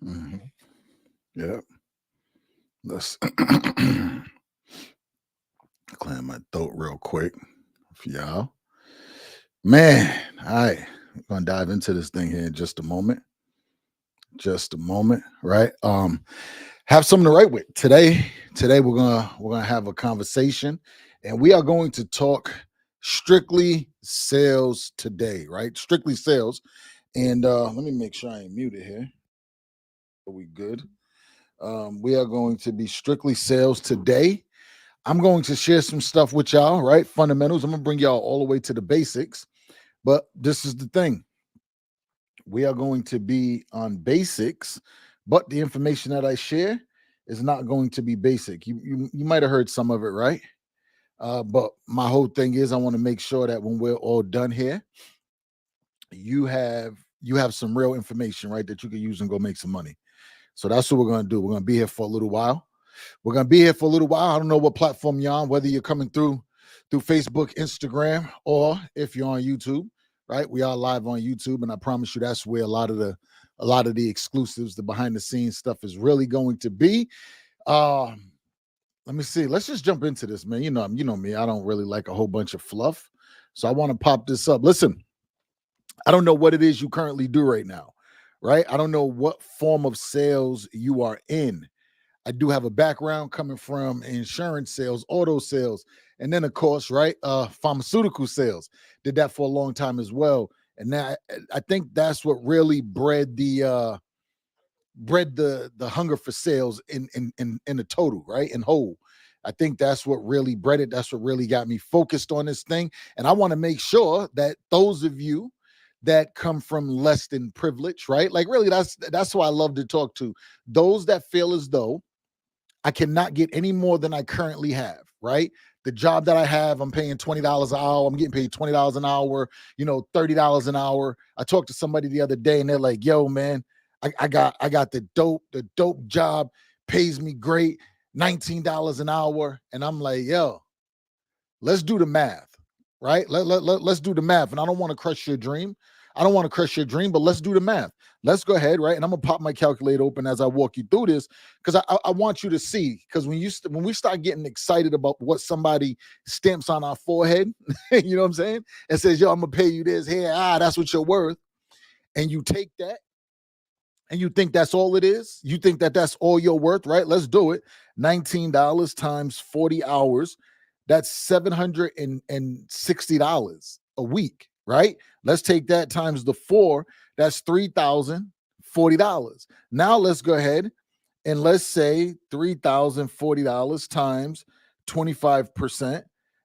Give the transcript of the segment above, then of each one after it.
Hmm. Yeah. Let's clear my throat real quick for y'all. Man, all right. I'm gonna dive into this thing here in just a moment. Just a moment, right? Have something to write with. Today we're gonna have a conversation and we are going to talk strictly sales today, right? Strictly sales. And let me make sure I ain't muted here. Are we good? We are going to be strictly sales today. I'm going to share some stuff with y'all, right? Fundamentals. I'm gonna bring y'all all the way to the basics. But this is the thing. We are going to be on basics, but the information that I share is not going to be basic. You might have heard some of it, right? But my whole thing is I want to make sure that when we're all done here, you have some real information, right, that you can use and go make some money. So that's what we're gonna do. We're gonna be here for a little while. We're gonna be here for a little while. I don't know what platform you're on, whether you're coming through Facebook, Instagram, or if you're on YouTube, right? We are live on YouTube, and I promise you that's where a lot of the exclusives, the behind the scenes stuff is really going to be. Um, Let me see. Let's just jump into this, man. You know me. I don't really like a whole bunch of fluff. So I want to pop this up. Listen, I don't know what it is you currently do right now, right? I don't know what form of sales you are in. I do have a background coming from insurance sales, auto sales, and then of course, right, pharmaceutical sales. Did that for a long time as well, and that I think that's what really bred the hunger for sales in the total, right, in whole. I think that's what really bred it. That's what really got me focused on this thing, and I want to make sure that those of you that come from less than privilege, right, like really, that's who I love to talk to. Those that feel as though I cannot get any more than I currently have, right? The job that I have, I'm paying $20 an hour. I'm getting paid $20 an hour, $30 an hour. I talked to somebody the other day and they're like, yo, man, I got the dope job, pays me great, $19 an hour. And I'm like, yo, let's do the math, right? Let's do the math. And I don't want to crush your dream. I don't want to crush your dream, but let's do the math. Let's go ahead, right? And I'm gonna pop my calculator open as I walk you through this because I want you to see. Because when we start getting excited about what somebody stamps on our forehead, you know what I'm saying, and says, "Yo, I'm gonna pay you this here, that's what you're worth," and you take that and you think that's all it is, you think that that's all you're worth, right? Let's do it. $19 times 40 hours, that's $760 a week, right? Let's take that times the four, that's $3,040. Now let's go ahead and let's say $3,040 times 25%.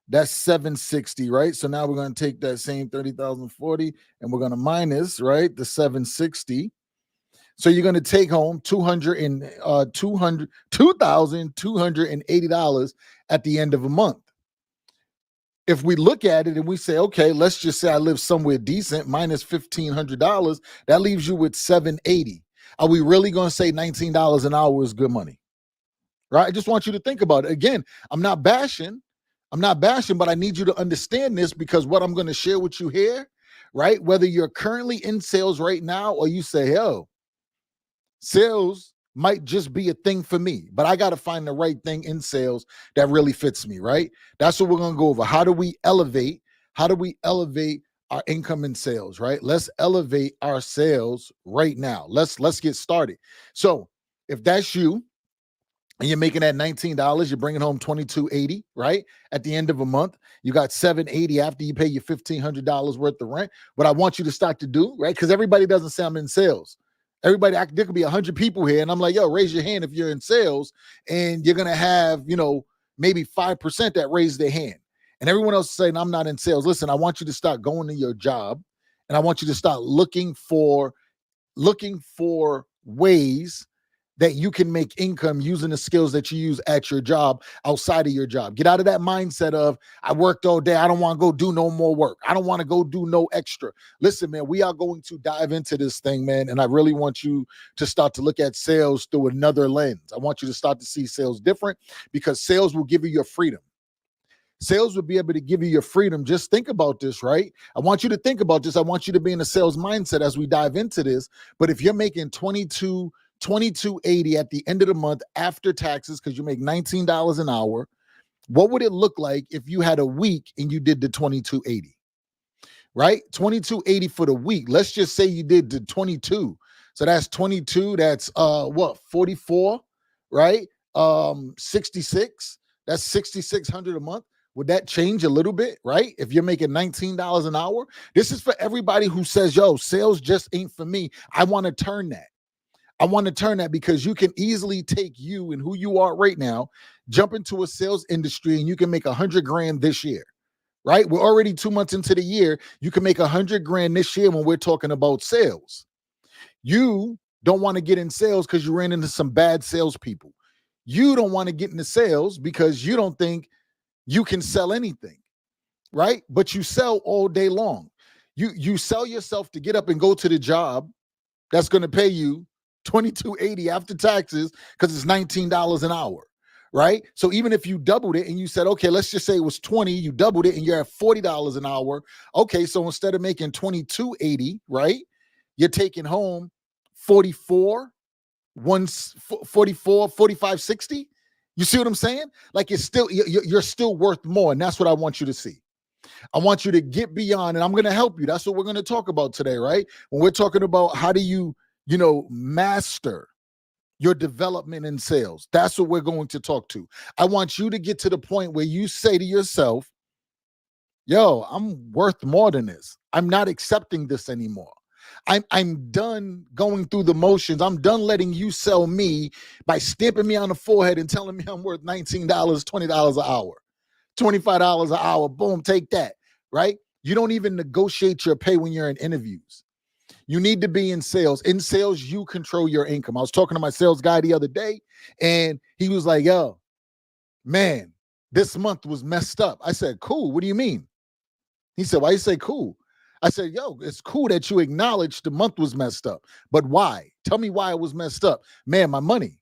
That's 760, right? So now we're going to take that same 30,040 and we're going to minus, right, the 760. So you're going to take home 2,280 dollars at the end of a month. If we look at it and we say, okay, let's just say I live somewhere decent, minus $1,500, that leaves you with 780. Are we really going to say $19 an hour is good money? Right? I just want you to think about it. Again, I'm not bashing, but I need you to understand this because what I'm going to share with you here, right? Whether you're currently in sales right now or you say, hell, sales might just be a thing for me, but I got to find the right thing in sales that really fits me, right? That's what we're going to go over. How do we elevate? How do we elevate our income in sales, right? Let's elevate our sales right now. Let's get started. So, if that's you and you're making that $19, you're bringing home 2280, right? At the end of a month, you got 780 after you pay your $1,500 worth of rent. What I want you to start to do, right? Because everybody doesn't say I'm in sales. Everybody, there could be 100 people here, and I'm like, yo, raise your hand if you're in sales, and you're gonna have, maybe 5% that raise their hand, and everyone else is saying I'm not in sales. Listen, I want you to start going to your job, and I want you to start looking for ways that you can make income using the skills that you use at your job outside of your job. Get out of that mindset of I worked all day. I don't want to go do no more work. I don't want to go do no extra. Listen, man, we are going to dive into this thing, man. And I really want you to start to look at sales through another lens. I want you to start to see sales different because sales will give you your freedom. Sales will be able to give you your freedom. Just think about this, right? I want you to think about this. I want you to be in a sales mindset as we dive into this. But if you're making 22 $22.80 at the end of the month after taxes, because you make $19 an hour. What would it look like if you had a week and you did the $22.80? Right? $22.80 for the week. Let's just say you did the 22. So that's 22. That's 44, right? 66. That's $6,600 a month. Would that change a little bit, right? If you're making $19 an hour? This is for everybody who says, yo, sales just ain't for me. I want to turn that. I want to turn that, because you can easily take you and who you are right now, jump into a sales industry, and you can make 100 grand this year. Right? We're already 2 months into the year. You can make 100 grand this year when we're talking about sales. You don't want to get in sales because you ran into some bad salespeople. You don't want to get into sales because you don't think you can sell anything, right? But you sell all day long. You sell yourself to get up and go to the job that's going to pay you $22.80 after taxes, because it's $19 an hour. Right? So even if you doubled it and you said, okay, let's just say it was 20, you doubled it and you're at $40 an hour. Okay, so instead of making $22.80, right, you're taking home 44, 45, 60. You see what I'm saying? Like, it's still, you're still worth more. And that's what I want you to see. I want you to get beyond, and I'm going to help you. That's what we're going to talk about today, right? When we're talking about how do you master your development in sales. That's what we're going to talk to. I want you to get to the point where you say to yourself, yo, I'm worth more than this. I'm not accepting this anymore. I'm done going through the motions. I'm done letting you sell me by stamping me on the forehead and telling me I'm worth $19, $20 an hour, $25 an hour. Boom, take that, right? You don't even negotiate your pay when you're in interviews. You need to be in sales. In sales, you control your income. I was talking to my sales guy the other day, and he was like, yo, man, this month was messed up. I said, cool. What do you mean? He said, why you say cool? I said, yo, it's cool that you acknowledge the month was messed up. But why? Tell me why it was messed up. Man, my money.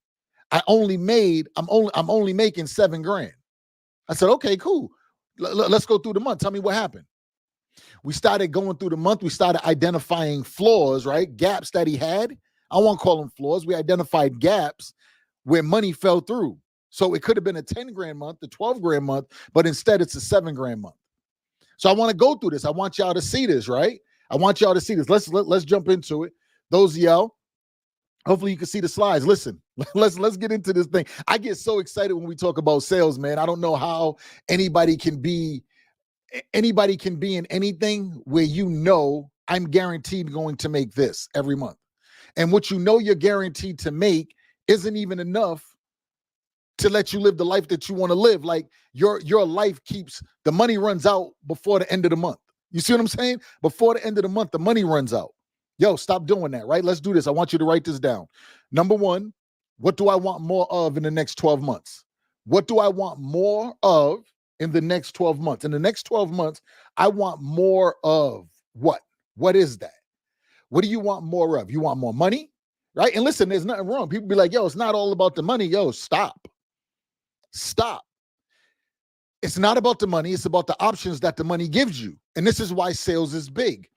I'm only making $7 grand. I said, okay, cool. Let's go through the month. Tell me what happened. We started going through the month. We started identifying flaws, right? Gaps that he had. I won't call them flaws. We identified gaps where money fell through. So it could have been a 10 grand month, a 12 grand month, but instead it's a 7 grand month. So I want to go through this. I want y'all to see this, right? I want y'all to see this. Let's jump into it. Those of y'all, hopefully you can see the slides. Listen, let's get into this thing. I get so excited when we talk about sales, man. I don't know how anybody can be in anything where I'm guaranteed going to make this every month. And what you're guaranteed to make isn't even enough to let you live the life that you want to live. Like your life the money runs out before the end of the month. You see what I'm saying? Before the end of the month, the money runs out. Yo, stop doing that, right? Let's do this. I want you to write this down. Number one, what do I want more of in the next 12 months? What do I want more of in the next 12 months? In the next 12 months, I want more of what? What is that? What do you want more of? You want more money, right? And listen, there's nothing wrong. People be like, yo, it's not all about the money. Yo, stop. It's not about the money. It's about the options that the money gives you. And this is why sales is big.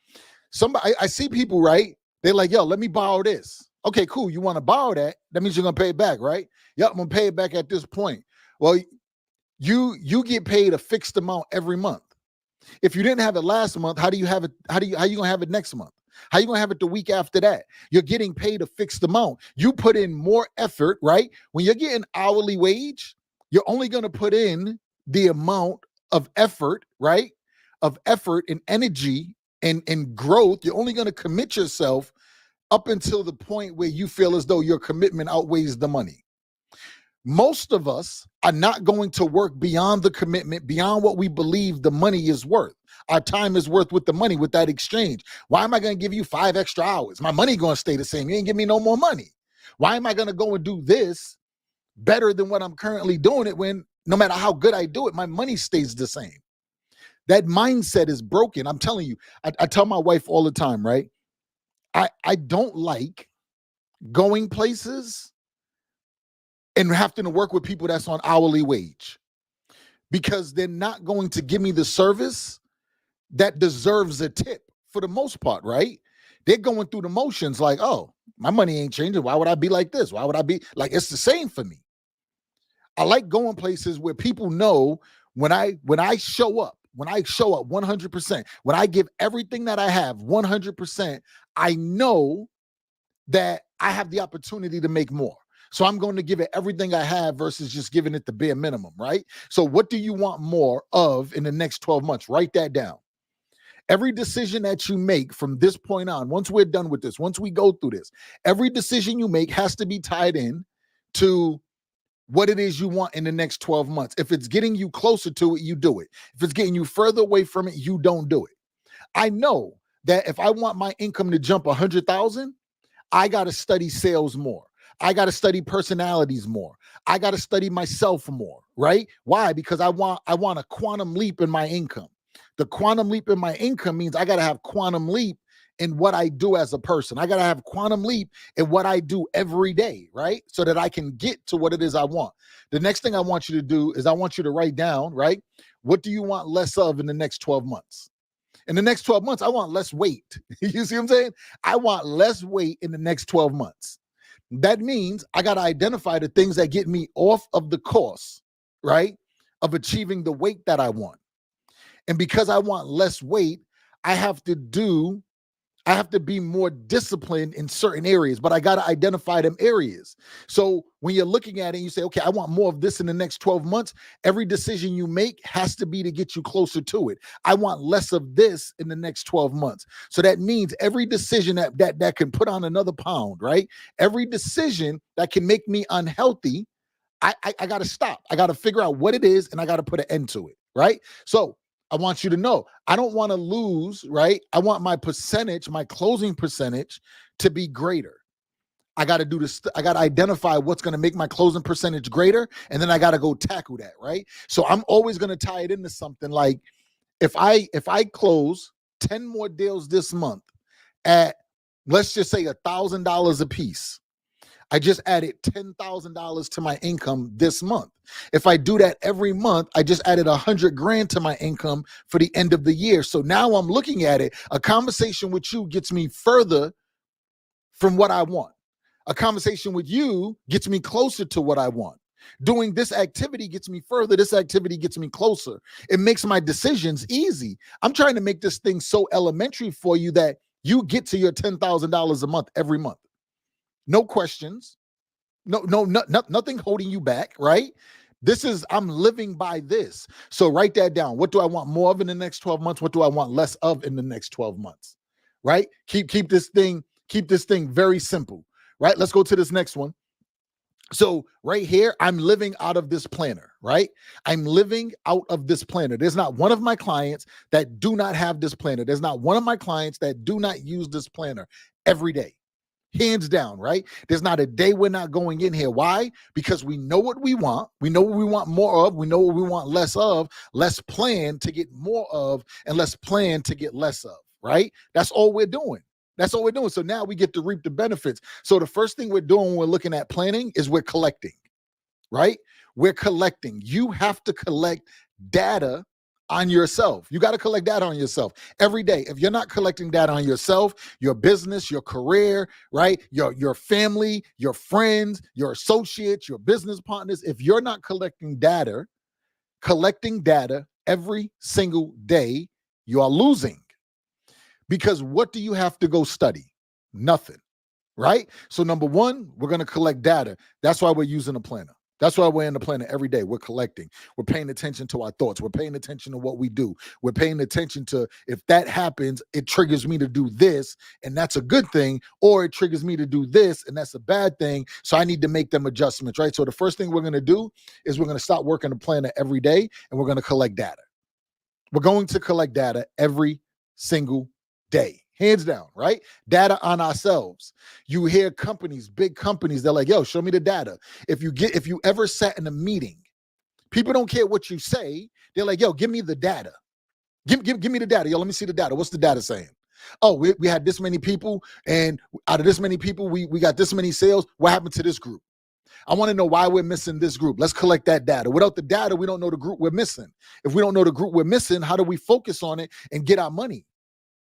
I see people, right? They're like, yo, let me borrow this. Okay, cool. You want to borrow that? That means you're going to pay it back, right? Yep, I'm going to pay it back at this point. Well, you get paid a fixed amount every month. If you didn't have it last month, how do you have it? How you going to have it next month? How you going to have it the week after that? You're getting paid a fixed amount. You put in more effort, right? When you're getting hourly wage, you're only going to put in the amount of effort, right? Of effort and energy and growth. You're only going to commit yourself up until the point where you feel as though your commitment outweighs the money. Most of us are not going to work beyond the commitment, beyond what we believe the money is worth. Our time is worth with the money, with that exchange. Why am I going to give you 5 extra hours? My money going to stay the same. You ain't give me no more money. Why am I going to go and do this better than what I'm currently doing it when no matter how good I do it, my money stays the same? That mindset is broken. I'm telling you, I tell my wife all the time, right? I don't like going places and having to work with people that's on hourly wage, because they're not going to give me the service that deserves a tip for the most part, right? They're going through the motions like, oh, My money ain't changing. Why would I be like this? Why would I be like, it's the same for me. I like going places where people know when I show up, 100%, when I give everything that I have 100%, I know that I have the opportunity to make more. So I'm going to give it everything I have versus just giving it the bare minimum, right? So what do you want more of in the next 12 months? Write that down. Every decision that you make from this point on, once we're done with this, once we go through this, every decision you make has to be tied in to what it is you want in the next 12 months. If it's getting you closer to it, you do it. If it's getting you further away from it, you don't do it. I know that if I want my income to jump 100,000, I got to study sales more. I got to study personalities more. I got to study myself more, right? Why? Because I want a quantum leap in my income. The quantum leap in my income means I got to have quantum leap in what I do as a person. I got to have quantum leap in what I do every day, right? So that I can get to what it is I want. The next thing I want you to do is I want you to write down, right? What do you want less of in the next 12 months? In the next 12 months, I want less weight. You see what I'm saying? I want less weight in the next 12 months. That means I got to identify the things that get me off of the course, right, of achieving the weight that I want. And because I want less weight, I have to be more disciplined in certain areas, but I got to identify them areas. So when you're looking at it, you say, okay, I want more of this in the next 12 months. Every decision you make has to be to get you closer to it. I want less of this in the next 12 months. So that means every decision that can put on another pound, right? Every decision that can make me unhealthy, I got to stop. I got to figure out what it is and I got to put an end to it, right? So I want you to know, I don't want to lose, right? I want my percentage, my closing percentage to be greater. I got to do this. I got to identify what's going to make my closing percentage greater. And then I got to go tackle that, right? So I'm always going to tie it into something like if I close 10 more deals this month at, let's just say $1,000 a piece, I just added $10,000 to my income this month. If I do that every month, I just added $100,000 to my income for the end of the year. So now I'm looking at it. A conversation with you gets me further from what I want. A conversation with you gets me closer to what I want. Doing this activity gets me further. This activity gets me closer. It makes my decisions easy. I'm trying to make this thing so elementary for you that you get to your $10,000 a month every month. No questions, nothing holding you back, right? I'm living by this. So write that down. What do I want more of in the next 12 months? What do I want less of in the next 12 months? Right? Keep this thing very simple, right? Let's go to this next one. So right here, I'm living out of this planner, right? I'm living out of this planner. There's not one of my clients that do not have this planner. There's not one of my clients that do not use this planner every day. Hands down, right? There's not a day we're not going in here. Why? Because we know what we want. We know what we want more of. We know what we want less of. Let's plan to get more of, and let's plan to get less of, right? That's all we're doing. That's all we're doing. So now we get to reap the benefits. So the first thing we're doing when we're looking at planning is we're collecting, right? We're collecting. You have to collect data on yourself. You got to collect data on yourself every day. If you're not collecting data on yourself, your business, your career, right? Your family, your friends, your associates, your business partners, if you're not collecting data every single day, you are losing. Because what do you have to go study? Nothing, right? So number one, we're going to collect data. That's why we're using a planner. That's why we're in the planner every day. We're collecting. We're paying attention to our thoughts. We're paying attention to what we do. We're paying attention to if that happens, it triggers me to do this, and that's a good thing, or it triggers me to do this, and that's a bad thing. So I need to make them adjustments, right? So the first thing we're going to do is we're going to start working the planner every day, and we're going to collect data. We're going to collect data every single day. Hands down, right? Data on ourselves. You hear companies, big companies, they're like, yo, show me the data. If you ever sat in a meeting, people don't care what you say. They're like, yo, give me the data. Give me the data. Yo, let me see the data. What's the data saying? Oh, we had this many people, and out of this many people, we got this many sales. What happened to this group? I want to know why we're missing this group. Let's collect that data. Without the data, we don't know the group we're missing. If we don't know the group we're missing, how do we focus on it and get our money?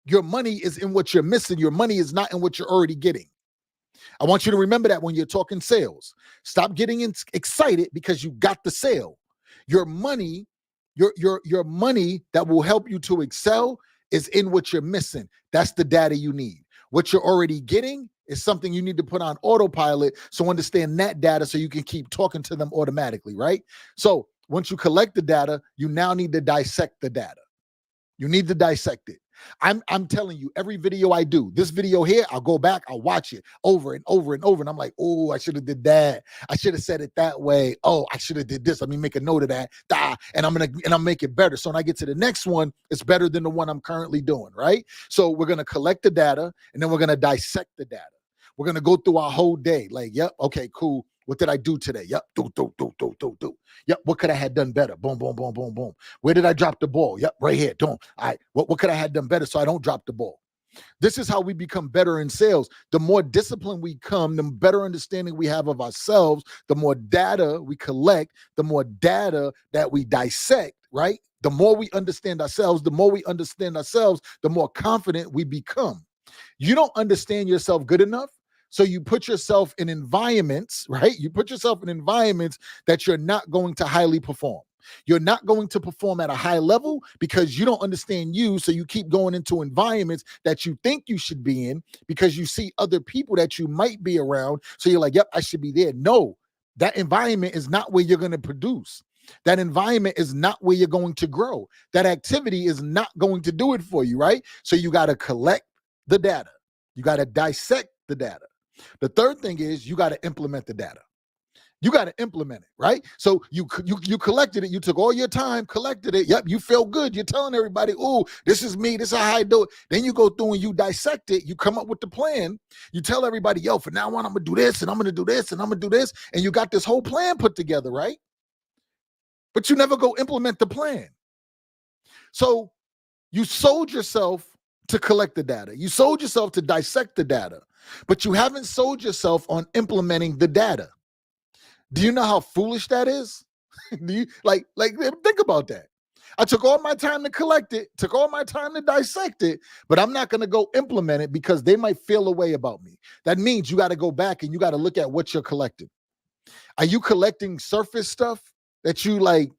Your money is in what you're missing. Your money is not in what you're already getting. I want you to remember that when you're talking sales. Stop getting excited because you got the sale. Your money, your money that will help you to excel is in what you're missing. That's the data you need. What you're already getting is something you need to put on autopilot. So understand that data so you can keep talking to them automatically, right? So once you collect the data, you now need to dissect the data. You need to dissect it. I'm telling you, every video I do, this video here, I'll go back, I'll watch it over and over and over. And I'm like, oh, I should have did that. I should have said it that way. Oh, I should have did this. Let me make a note of that. And I'll make it better. So when I get to the next one, it's better than the one I'm currently doing, right? So we're going to collect the data and then we're going to dissect the data. We're going to go through our whole day. Like, yep, okay, cool. What did I do today? Yep, do. Yep, what could I have done better? Boom, boom, boom, boom, boom. Where did I drop the ball? Yep, right here. All right, what could I have done better so I don't drop the ball? This is how we become better in sales. The more disciplined we come, the better understanding we have of ourselves, the more data we collect, the more data that we dissect, right? The more we understand ourselves, the more confident we become. You don't understand yourself good enough. So you put yourself in environments, right? You put yourself in environments that you're not going to highly perform. You're not going to perform at a high level because you don't understand you. So you keep going into environments that you think you should be in because you see other people that you might be around. So you're like, yep, I should be there. No, that environment is not where you're going to produce. That environment is not where you're going to grow. That activity is not going to do it for you, right? So you got to collect the data. You got to dissect the data. The third thing is you got to implement the data. You got to implement it, right? So you collected it. You took all your time, collected it. Yep, you feel good. You're telling everybody, oh, this is me. This is how I do it. Then you go through and you dissect it. You come up with the plan. You tell everybody, yo, from now on, I'm going to do this and I'm going to do this and I'm going to do this. And you got this whole plan put together, right? But you never go implement the plan. So you sold yourself to collect the data. You sold yourself to dissect the data. But you haven't sold yourself on implementing the data. Do you know how foolish that is? Do you like think about that? I took all my time to collect it, took all my time to dissect it, but I'm not going to go implement it because they might feel a way about me. That means you got to go back and you got to look at what you're collecting. Are you collecting surface stuff that you like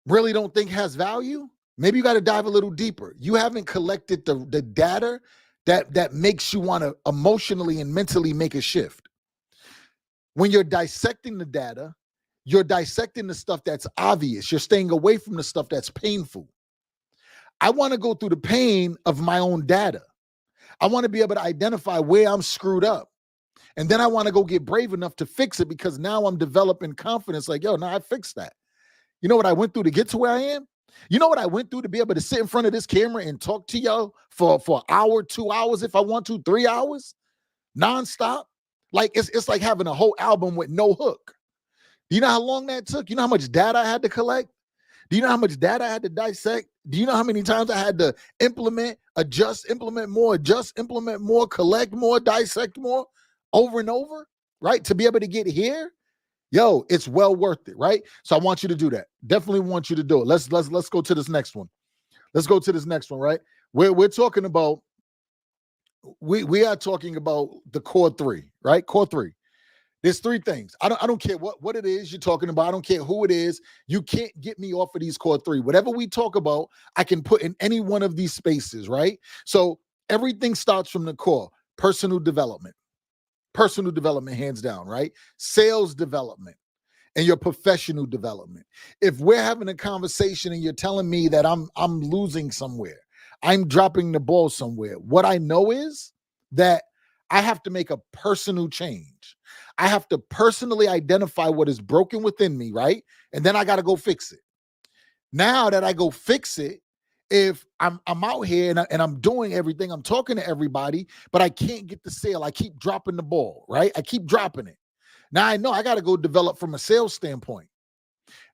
really don't think has value? Maybe you got to dive a little deeper. You haven't collected the data that makes you want to emotionally and mentally make a shift. When you're dissecting the data, you're dissecting the stuff that's obvious. You're staying away from the stuff that's painful. I want to go through the pain of my own data. I want to be able to identify where I'm screwed up. And then I want to go get brave enough to fix it because now I'm developing confidence like, yo, now I fixed that. You know what I went through to get to where I am? You know what I went through to be able to sit in front of this camera and talk to y'all for an hour, 2 hours, if I want to, 3 hours, nonstop? Like it's like having a whole album with no hook. Do you know how long that took? You know how much data I had to collect? Do you know how much data I had to dissect? Do you know how many times I had to implement, adjust, implement more, collect more, dissect more, over and over, right? To be able to get here? Yo, it's well worth it, right? So I want you to do that. Definitely want you to do it. Let's go to this next one. Let's go to this next one, right? We're talking about we are talking about the core three, right? Core three. There's three things. I don't care what it is you're talking about. I don't care who it is. You can't get me off of these core three. Whatever we talk about, I can put in any one of these spaces, right? So everything starts from the core. Personal development, hands down, right? Sales development and your professional development. If we're having a conversation and you're telling me that I'm losing somewhere, I'm dropping the ball somewhere, what I know is that I have to make a personal change. I have to personally identify what is broken within me, right? And then I got to go fix it. Now that I go fix it, if I'm out here and I'm doing everything, I'm talking to everybody, but I can't get the sale. I keep dropping the ball, right? I keep dropping it. Now I know I got to go develop from a sales standpoint.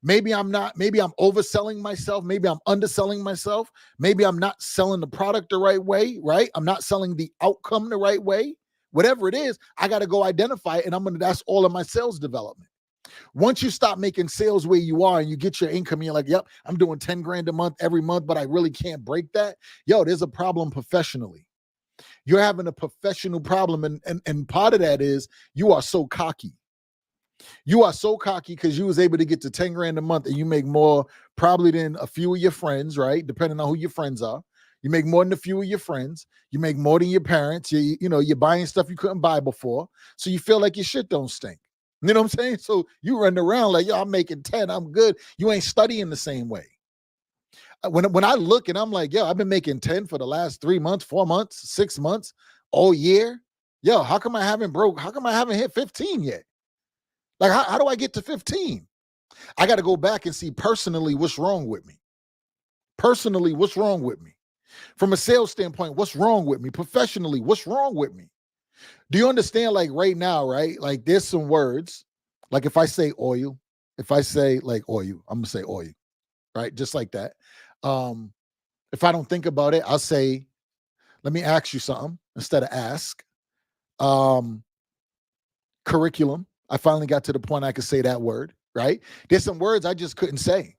Maybe I'm overselling myself. Maybe I'm underselling myself. Maybe I'm not selling the product the right way, right? I'm not selling the outcome the right way. Whatever it is, I got to go identify it, and that's all of my sales development. Once you stop making sales where you are and you get your income, and you're like, yep, I'm doing 10 grand a month every month, but I really can't break that. Yo, there's a problem professionally. You're having a professional problem. And part of that is you are so cocky. You are so cocky because you was able to get to 10 grand a month and you make more probably than a few of your friends, right? Depending on who your friends are. You make more than a few of your friends. You make more than your parents. You're buying stuff you couldn't buy before. So you feel like your shit don't stink. You know what I'm saying? So you run around like, yo, I'm making 10. I'm good. You ain't studying the same way. When I look and I'm like, yo, I've been making 10 for the last 3 months, 4 months, 6 months, all year. Yo, how come I haven't hit 15 yet? Like, how do I get to 15? I got to go back and see personally what's wrong with me. Personally, what's wrong with me? From a sales standpoint, what's wrong with me? Professionally, what's wrong with me? Do you understand, like right now, right? Like there's some words, like if I say oil, if I say like oil, I'm going to say oil, right? Just like that. If I don't think about it, I'll say, let me ask you something instead of ask. Curriculum. I finally got to the point I could say that word, right? There's some words I just couldn't say.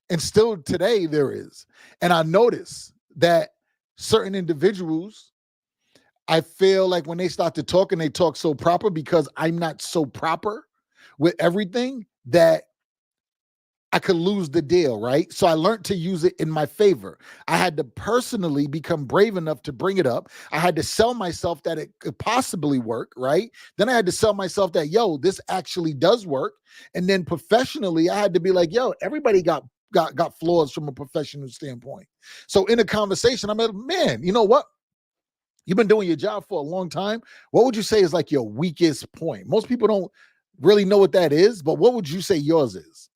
And still today there is. And I notice that certain individuals, I feel like when they start to talk and they talk so proper because I'm not so proper with everything that I could lose the deal, right? So I learned to use it in my favor. I had to personally become brave enough to bring it up. I had to sell myself that it could possibly work, right? Then I had to sell myself that, yo, this actually does work. And then professionally, I had to be like, yo, everybody got flaws from a professional standpoint. So in a conversation, I'm like, man, you know what? You've been doing your job for a long time. What would you say is like your weakest point? Most people don't really know what that is, but what would you say yours is?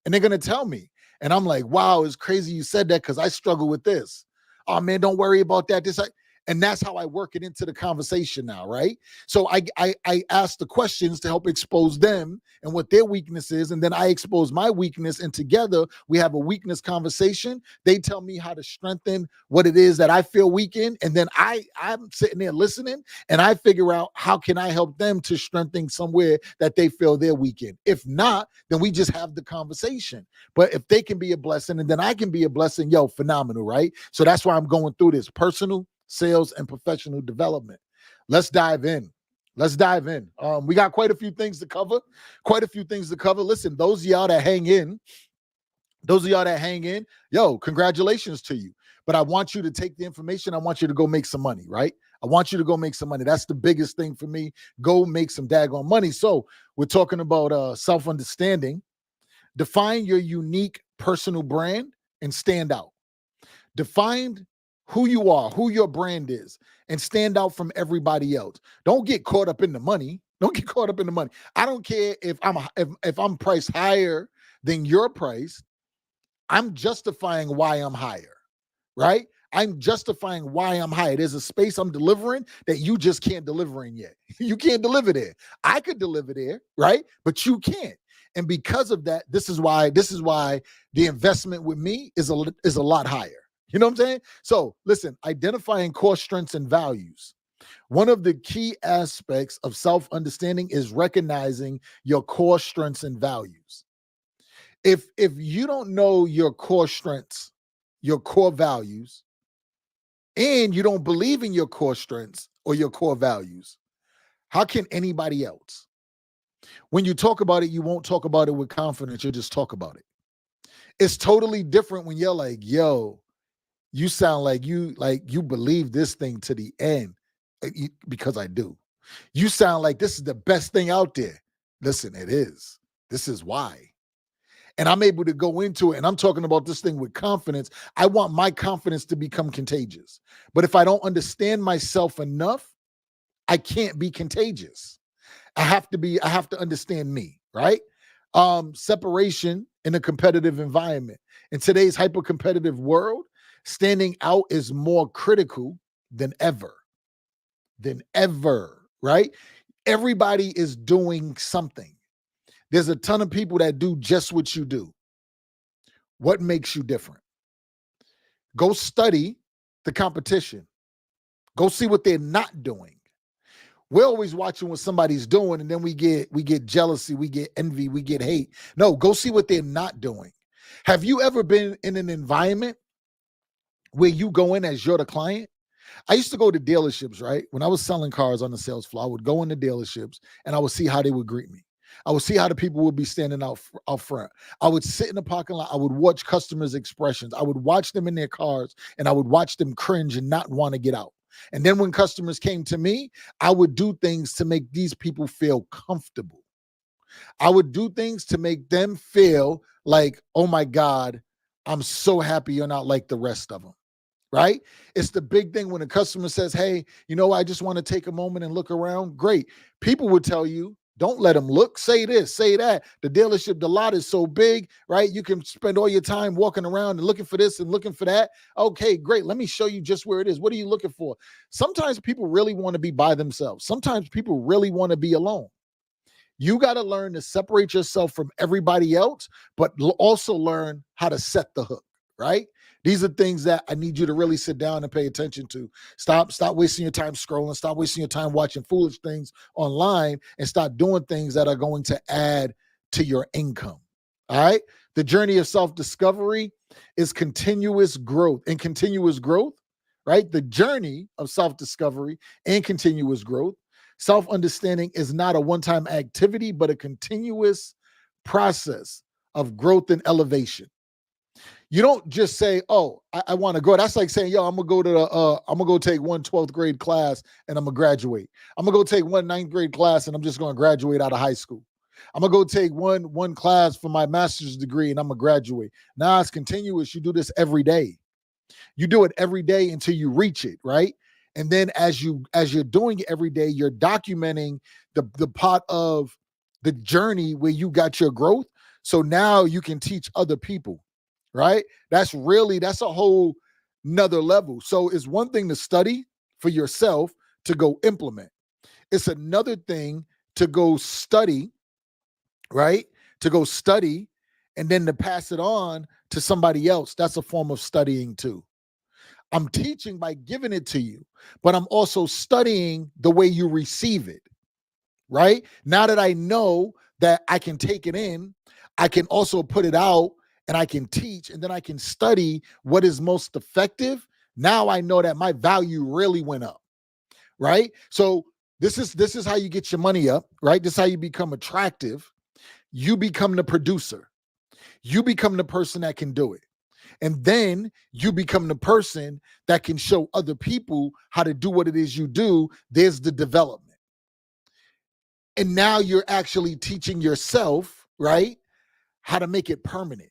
And they're going to tell me. And I'm like, wow, it's crazy you said that because I struggle with this. Oh, man, don't worry about that. And that's how I work it into the conversation now, right? So I ask the questions to help expose them and what their weakness is, and then I expose my weakness, and together we have a weakness conversation. They tell me how to strengthen what it is that I feel weak in, and then I'm sitting there listening, and I figure out how can I help them to strengthen somewhere that they feel they're weak in. If not, then we just have the conversation. But if they can be a blessing, and then I can be a blessing, yo, phenomenal, right? So that's why I'm going through this personal, sales, and professional development. Let's dive in. We got quite a few things to cover. Listen, those of y'all that hang in, yo, congratulations to you. But I want you to take the information. I want you to go make some money, right? I want you to go make some money. That's the biggest thing for me. Go make some daggone money. So we're talking about self-understanding. Define your unique personal brand and stand out. Define who you are, who your brand is, and stand out from everybody else. Don't get caught up in the money. I don't care if I'm priced higher than your price. I'm justifying why I'm higher, right? I'm justifying why I'm higher. There's a space I'm delivering that you just can't deliver in yet. You can't deliver there. I could deliver there, right? But you can't. And because of that, this is why the investment with me is a lot higher. You know what I'm saying? So listen, identifying core strengths and values. One of the key aspects of self-understanding is recognizing your core strengths and values. If you don't know your core strengths, your core values, and you don't believe in your core strengths or your core values, how can anybody else? When you talk about it, you won't talk about it with confidence. You'll just talk about it. It's totally different when you're like, yo, you sound like you believe this thing to the end, because I do. You sound like this is the best thing out there. Listen, it is. This is why. And I'm able to go into it, and I'm talking about this thing with confidence. I want my confidence to become contagious. But if I don't understand myself enough, I can't be contagious. I have to understand me, right? Separation in a competitive environment. In today's hyper-competitive world, standing out is more critical than ever, right? Everybody is doing something. There's a ton of people that do just what you do. What makes you different? Go study the competition. Go see what they're not doing. We're always watching what somebody's doing, and then we get jealousy, we get envy, we get hate. No, go see what they're not doing. Have you ever been in an environment where you go in as you're the client? I used to go to dealerships, right? When I was selling cars on the sales floor, I would go into dealerships and I would see how they would greet me. I would see how the people would be standing out front. I would sit in the parking lot. I would watch customers' expressions. I would watch them in their cars and I would watch them cringe and not want to get out. And then when customers came to me, I would do things to make these people feel comfortable. I would do things to make them feel like, oh my God, I'm so happy you're not like the rest of them. Right? It's the big thing when a customer says, hey, I just want to take a moment and look around. Great. People would tell you, don't let them look. Say this, say that. The dealership, the lot is so big, right? You can spend all your time walking around and looking for this and looking for that. Okay, great. Let me show you just where it is. What are you looking for? Sometimes people really want to be by themselves. Sometimes people really want to be alone. You got to learn to separate yourself from everybody else, but also learn how to set the hook, right? These are things that I need you to really sit down and pay attention to. Stop wasting your time scrolling. Stop wasting your time watching foolish things online and start doing things that are going to add to your income. All right. The journey of self-discovery is continuous growth and continuous growth, right? The journey of self-discovery and continuous growth. Self-understanding is not a one-time activity, but a continuous process of growth and elevation. You don't just say, oh, I want to go. That's like saying, yo, I'm going to go take one 12th grade class and I'm going to graduate. I'm going to go take one 9th grade class and I'm just going to graduate out of high school. I'm going to go take one class for my master's degree and I'm going to graduate. Nah, it's continuous. You do this every day. You do it every day until you reach it, right? And then as you're doing it every day, you're documenting the part of the journey where you got your growth. So now you can teach other people, right? That's a whole nother level. So it's one thing to study for yourself to go implement. It's another thing to go study, right? To go study and then to pass it on to somebody else. That's a form of studying too. I'm teaching by giving it to you, but I'm also studying the way you receive it, right? Now that I know that I can take it in, I can also put it out and I can teach and then I can study what is most effective. Now I know that my value really went up, right? So this is how you get your money up, right? This is how you become attractive. You become the producer. You become the person that can do it. And then you become the person that can show other people how to do what it is you do. There's the development. And now you're actually teaching yourself, right, how to make it permanent.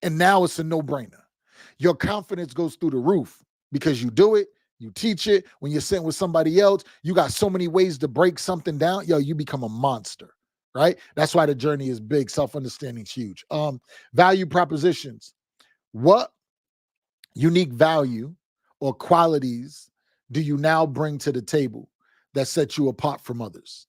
And now it's a no-brainer. Your confidence goes through the roof because you do it, you teach it. When you're sitting with somebody else, you got so many ways to break something down. Yo, you become a monster, right? That's why the journey is big. Self-understanding is huge. Value propositions. What unique value or qualities do you now bring to the table that set you apart from others?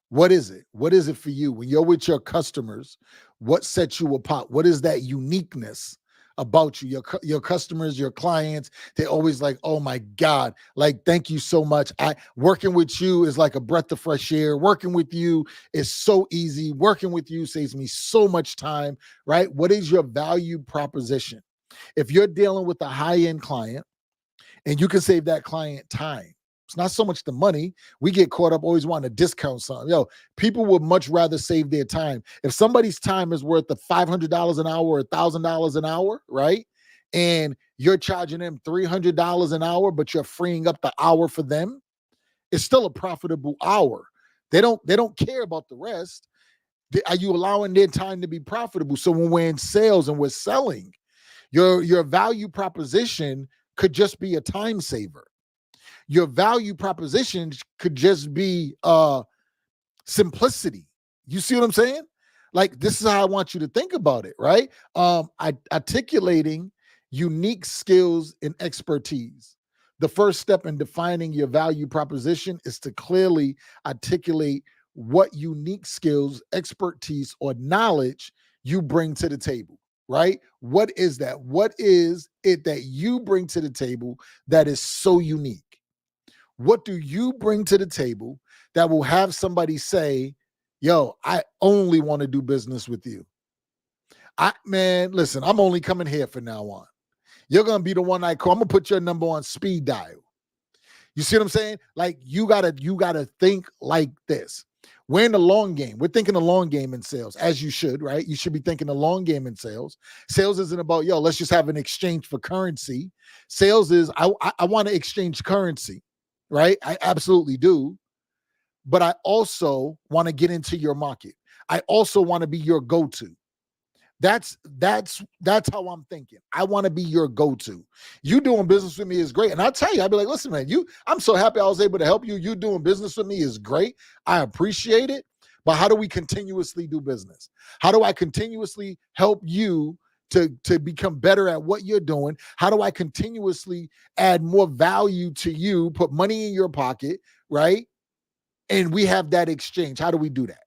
What is it? What is it for you? When you're with your customers, what sets you apart? What is that uniqueness about you? Your customers, your clients, they're always like, oh my God, like, thank you so much. Working with you is like a breath of fresh air. Working with you is so easy. Working with you saves me so much time, right? What is your value proposition? If you're dealing with a high-end client and you can save that client time, it's not so much the money. We get caught up always wanting to discount something. Yo, people would much rather save their time. If somebody's time is worth the $500 an hour or $1,000 an hour, right? And you're charging them $300 an hour, but you're freeing up the hour for them, it's still a profitable hour. They don't care about the rest. Are you allowing their time to be profitable? So when we're in sales and we're selling, your value proposition could just be a time saver. Your value proposition could just be simplicity. You see what I'm saying? Like, this is how I want you to think about it, right? Articulating unique skills and expertise. The first step in defining your value proposition is to clearly articulate what unique skills, expertise, or knowledge you bring to the table, right? What is that? What is it that you bring to the table that is so unique? What do you bring to the table that will have somebody say, yo, I only want to do business with you? Man, listen, I'm only coming here from now on. You're going to be the one I call. I'm going to put your number on speed dial. You see what I'm saying? Like you gotta think like this. We're in the long game. We're thinking the long game in sales, as you should, right? You should be thinking the long game in sales. Sales isn't about, yo, let's just have an exchange for currency. Sales is, I want to exchange currency, right? I absolutely do. But I also want to get into your market. I also want to be your go-to. That's how I'm thinking. I want to be your go-to. You doing business with me is great. And I'll tell you, I'll be like, listen, man, I'm so happy I was able to help you. You doing business with me is great. I appreciate it. But how do we continuously do business? How do I continuously help you to become better at what you're doing? How do I continuously add more value to you, put money in your pocket, right? And we have that exchange. How do we do that?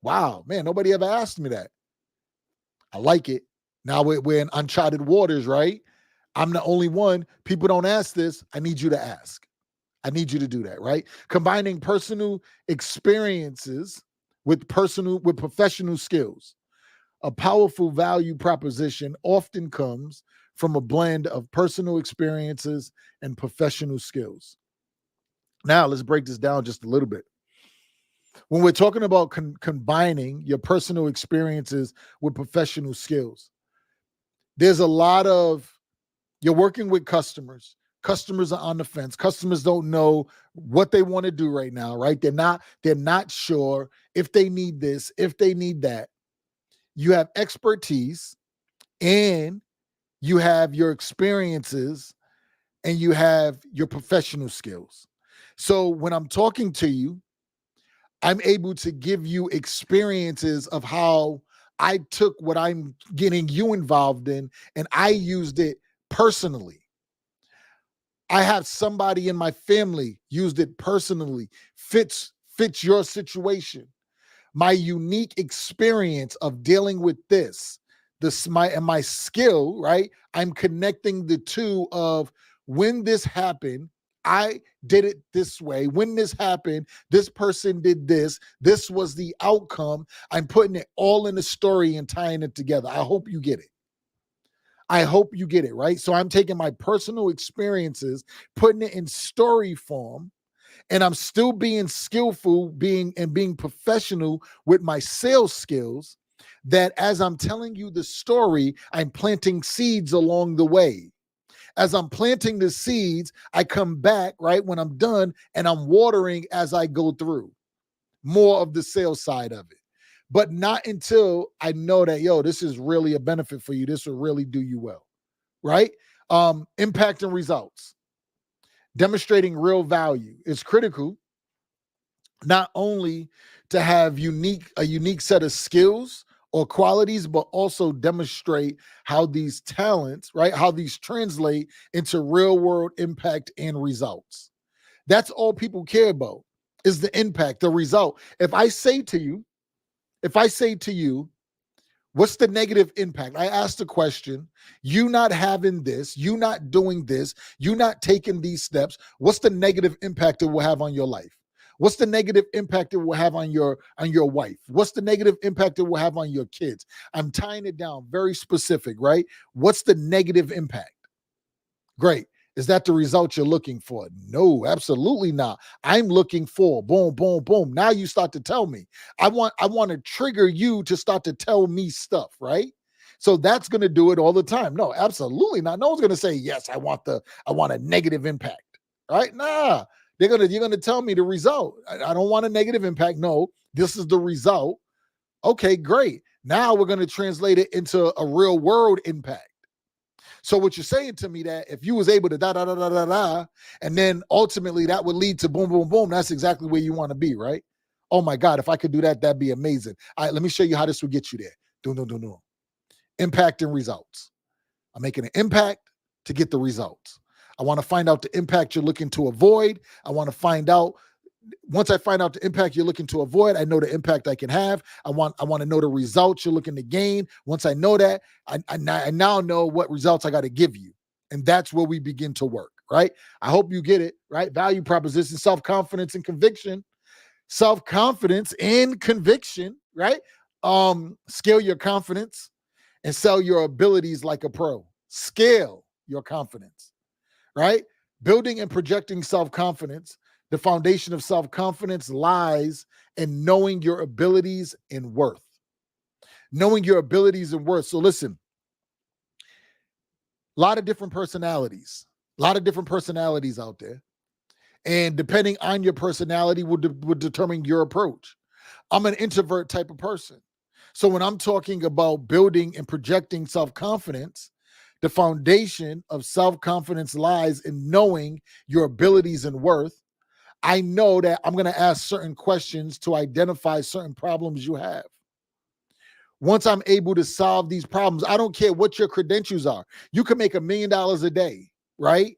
Wow, man, nobody ever asked me that. I like it. Now we're in uncharted waters, right? I'm the only one. People don't ask this. I need you to ask. I need you to do that, right? Combining personal experiences with professional skills. A powerful value proposition often comes from a blend of personal experiences and professional skills. Now, let's break this down just a little bit. When we're talking about combining your personal experiences with professional skills, there's a lot of, you're working with customers. Customers are on the fence. Customers don't know what they want to do right now, right? They're not sure if they need this, if they need that. You have expertise and you have your experiences and you have your professional skills. So when I'm talking to you, I'm able to give you experiences of how I took what I'm getting you involved in and I used it personally. I have somebody in my family used it personally, fits your situation. My unique experience of dealing with this my skill, right? I'm connecting the two of when this happened, I did it this way. When this happened, this person did this. This was the outcome. I'm putting it all in a story and tying it together. I hope you get it. I hope you get it, right? So I'm taking my personal experiences, putting it in story form, and I'm still being skillful, being professional with my sales skills, that as I'm telling you the story, I'm planting seeds along the way. As I'm planting the seeds, I come back, right, when I'm done, and I'm watering as I go through more of the sales side of it. But not until I know that, yo, this is really a benefit for you. This will really do you well, right? Impact and results. Demonstrating real value is critical, not only to have a unique set of skills or qualities, but also demonstrate how these talents, right, how these translate into real world impact and results. That's all people care about, is the impact, the result. If I say to you, what's the negative impact? I asked the question, you not having this, you not doing this, you not taking these steps, what's the negative impact it will have on your life? What's the negative impact it will have on your wife? What's the negative impact it will have on your kids? I'm tying it down very specific, right? What's the negative impact? Great. Is that the result you're looking for? No, absolutely not. I'm looking for boom, boom, boom. Now you start to tell me. I want to trigger you to start to tell me stuff, right? So that's going to do it all the time. No, absolutely not. No one's going to say, yes, I want a negative impact, right? Nah, you're going to tell me the result. I don't want a negative impact. No, this is the result. Okay, great. Now we're going to translate it into a real world impact. So what you're saying to me, that if you was able to da da da da da da, and then ultimately that would lead to boom, boom, boom, that's exactly where you want to be, right? Oh my God, if I could do that, that'd be amazing. All right, let me show you how this would get you there. Do. Impact and results. I'm making an impact to get the results. I want to find out the impact you're looking to avoid. I want to find out, once I find out the impact you're looking to avoid, I know the impact I can have. I want to know the results you're looking to gain. Once I know that, I now know what results I got to give you. And that's where we begin to work, right? I hope you get it, right? Value proposition, self-confidence and conviction. Self-confidence and conviction, right? Scale your confidence and sell your abilities like a pro. Scale your confidence, right? Building and projecting self-confidence. The foundation of self-confidence lies in knowing your abilities and worth. Knowing your abilities and worth. So listen, a lot of different personalities, out there. And depending on your personality would determine your approach. I'm an introvert type of person. So when I'm talking about building and projecting self-confidence, the foundation of self-confidence lies in knowing your abilities and worth. I know that I'm going to ask certain questions to identify certain problems you have. Once I'm able to solve these problems, I don't care what your credentials are. You can make $1 million a day, right?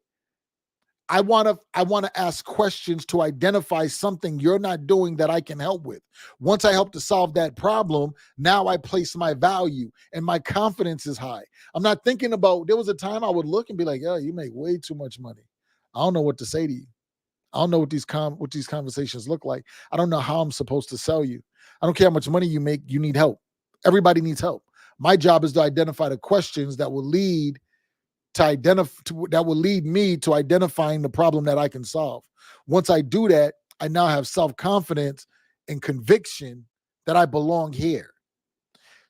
I want to ask questions to identify something you're not doing that I can help with. Once I help to solve that problem, now I place my value and my confidence is high. I'm not thinking about, there was a time I would look and be like, yo, you make way too much money. I don't know what to say to you. I don't know what these conversations look like. I don't know how I'm supposed to sell you. I don't care how much money you make, you need help. Everybody needs help. My job is to identify the questions that will lead me to identifying the problem that I can solve. Once I do that, I now have self-confidence and conviction that I belong here.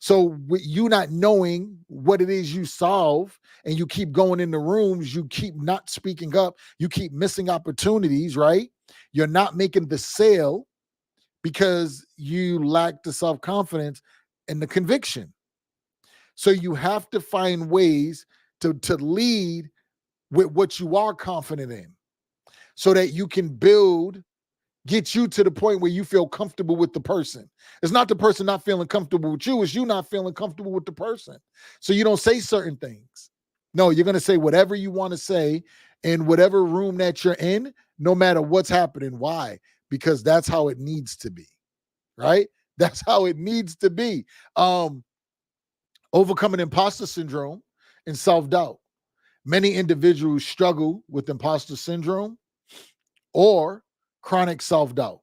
So with you not knowing what it is you solve and you keep going in the rooms, you keep not speaking up, you keep missing opportunities, right? You're not making the sale because you lack the self-confidence and the conviction. So you have to find ways to lead with what you are confident in so that you can get you to the point where you feel comfortable with the person. It's not the person not feeling comfortable with you, it's you not feeling comfortable with the person. So you don't say certain things. No, you're going to say whatever you want to say in whatever room that you're in, no matter what's happening. Why? Because that's how it needs to be, right? That's how it needs to be. Overcoming imposter syndrome and self-doubt. Many individuals struggle with imposter syndrome or chronic self-doubt,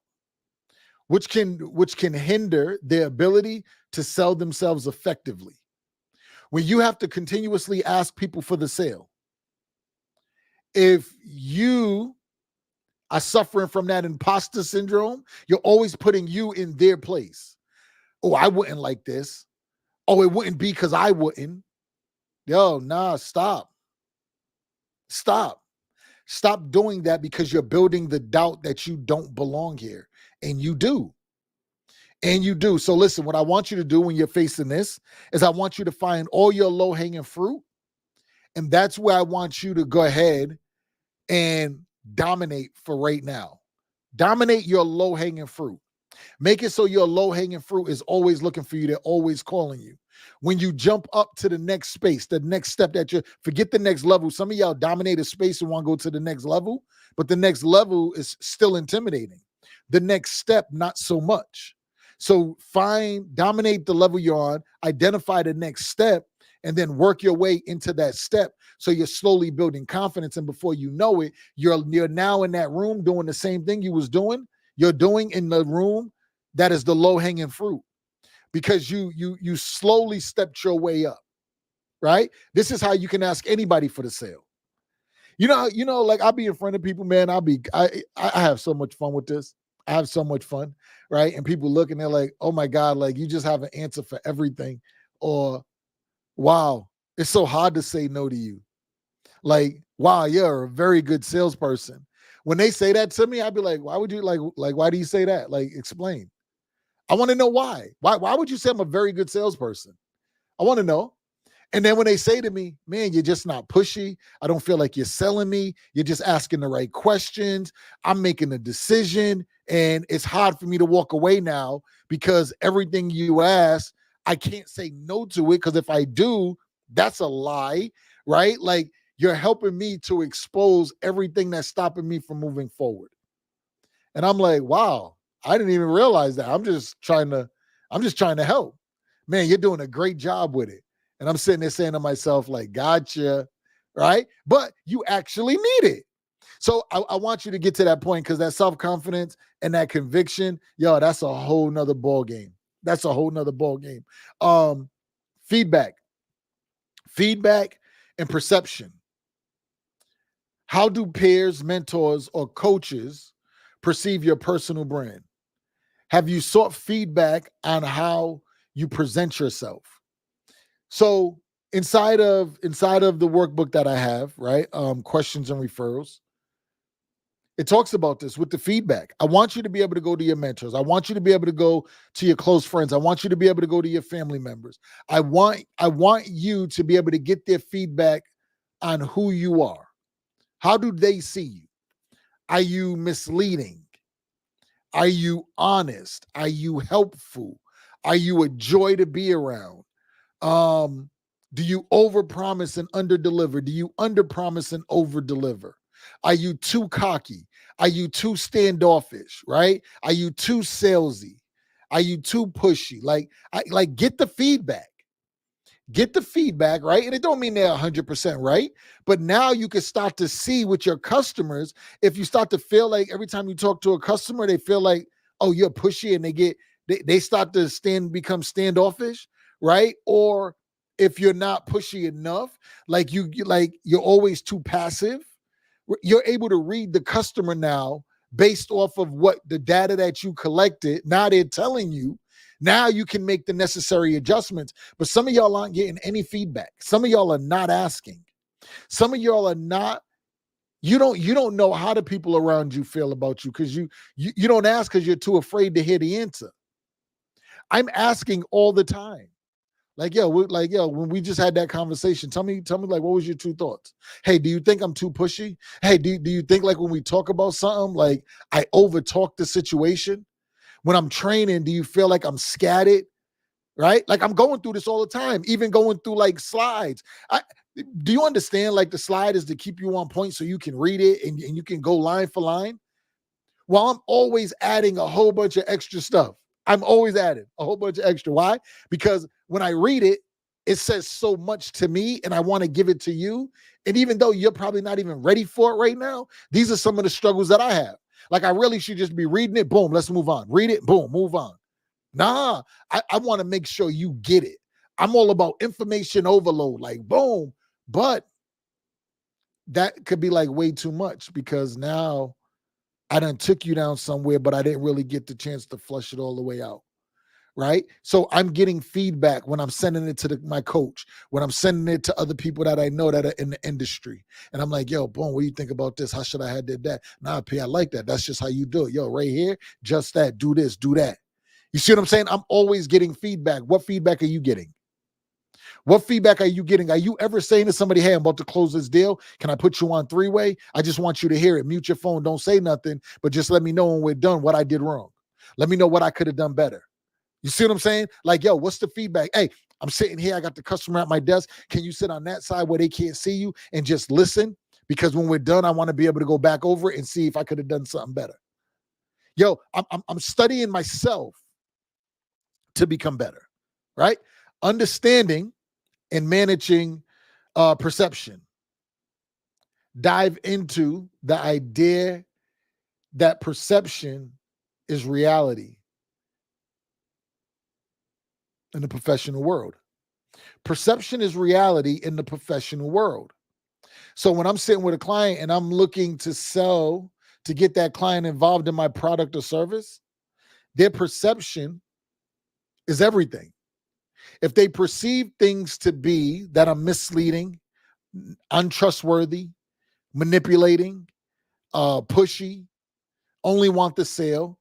which can hinder their ability to sell themselves effectively. When you have to continuously ask people for the sale, if you are suffering from that imposter syndrome, you're always putting you in their place. Oh, I wouldn't like this. Oh, it wouldn't be because I wouldn't. Yo, nah, stop. Stop doing that because you're building the doubt that you don't belong here. And you do. So listen, what I want you to do when you're facing this is I want you to find all your low-hanging fruit. And that's where I want you to go ahead and dominate for right now. Dominate your low-hanging fruit. Make it so your low-hanging fruit is always looking for you. They're always calling you. When you jump up to the next space, the next step forget the next level. Some of y'all dominate a space and want to go to the next level, but the next level is still intimidating. The next step, not so much. So dominate the level you're on, identify the next step, and then work your way into that step. So you're slowly building confidence. And before you know it, you're now in that room doing the same thing you're doing in the room that is the low-hanging fruit, because you slowly stepped your way up, right? This is how you can ask anybody for the sale. Like I'll be in front of people, man. I have so much fun with this. I have so much fun, right? And people look and they're like, oh my God, like you just have an answer for everything. Or, wow, it's so hard to say no to you. Like, wow, you're a very good salesperson. When they say that to me, I'd be like, why would you why do you say that? Like, explain. I want to know why. Why would you say I'm a very good salesperson? I want to know. And then when they say to me, man, you're just not pushy. I don't feel like you're selling me. You're just asking the right questions. I'm making a decision. And it's hard for me to walk away now because everything you ask, I can't say no to it. Because if I do, that's a lie, right? Like you're helping me to expose everything that's stopping me from moving forward. And I'm like, wow, I didn't even realize that. I'm just trying to help. Man, you're doing a great job with it. And I'm sitting there saying to myself, like, gotcha, right? But you actually need it. So I want you to get to that point because that self-confidence and that conviction, yo, that's a whole nother ball game. That's a whole nother ball game. Feedback and perception. How do peers, mentors, or coaches perceive your personal brand? Have you sought feedback on how you present yourself? So inside of the workbook that I have, right? Questions and referrals, it talks about this with the feedback. I want you to be able to go to your mentors. I want you to be able to go to your close friends. I want you to be able to go to your family members. I want you to be able to get their feedback on who you are. How do they see you? Are you misleading? Are you honest? Are you helpful? Are you a joy to be around? Do you overpromise and underdeliver? Do you underpromise and overdeliver? Are you too cocky? Are you too standoffish? Right? Are you too salesy? Are you too pushy? Like get the feedback. Get the feedback, right? And it don't mean they're 100% right, but now you can start to see with your customers, if you start to feel like every time you talk to a customer, they feel like, oh, you're pushy, and they start to become standoffish, right? Or if you're not pushy enough, like you're always too passive, you're able to read the customer now based off of what the data that you collected. Now they're telling you. Now you can make the necessary adjustments. But some of y'all aren't getting any feedback. Some of y'all are not asking. Some of y'all are not. You don't know how the people around you feel about you because you don't ask because you're too afraid to hear the answer. I'm asking all the time. When we just had that conversation, tell me, like, what was your true thoughts? Hey, do you think I'm too pushy? Hey, do you think like when we talk about something, like I over talk the situation? When I'm training, do you feel like I'm scattered? Right? Like I'm going through this all the time, even going through like slides. Do you understand? Like the slide is to keep you on point so you can read it and you can go line for line. Well, I'm always adding a whole bunch of extra stuff. I'm always adding a whole bunch of extra. Why? Because when I read it, it says so much to me and I want to give it to you. And even though you're probably not even ready for it right now, these are some of the struggles that I have. Like I really should just be reading it. Boom, let's move on. Read it. Boom, move on. Nah, I want to make sure you get it. I'm all about information overload, like boom. But that could be like way too much because now I done took you down somewhere, but I didn't really get the chance to flush it all the way out. Right. So I'm getting feedback when I'm sending it to my coach, when I'm sending it to other people that I know that are in the industry. And I'm like, yo, boom, what do you think about this? How should I have did that? Nah, P, I like that. That's just how you do it. Yo, right here, just that, do this, do that. You see what I'm saying? I'm always getting feedback. What feedback are you getting? What feedback are you getting? Are you ever saying to somebody, hey, I'm about to close this deal. Can I put you on three-way? I just want you to hear it. Mute your phone. Don't say nothing, but just let me know when we're done what I did wrong. Let me know what I could have done better. You see what I'm saying? Like, yo, what's the feedback? Hey, I'm sitting here. I got the customer at my desk. Can you sit on that side where they can't see you and just listen? Because when we're done, I want to be able to go back over it and see if I could have done something better. Yo, I'm studying myself to become better, right? Understanding and managing perception. Dive into the idea that perception is reality in the professional world. Perception is reality in the professional world. So when I'm sitting with a client and I'm looking to sell to get that client involved in my product or service, their perception is everything. If they perceive things to be that are misleading, untrustworthy, manipulating, pushy, only want the sale,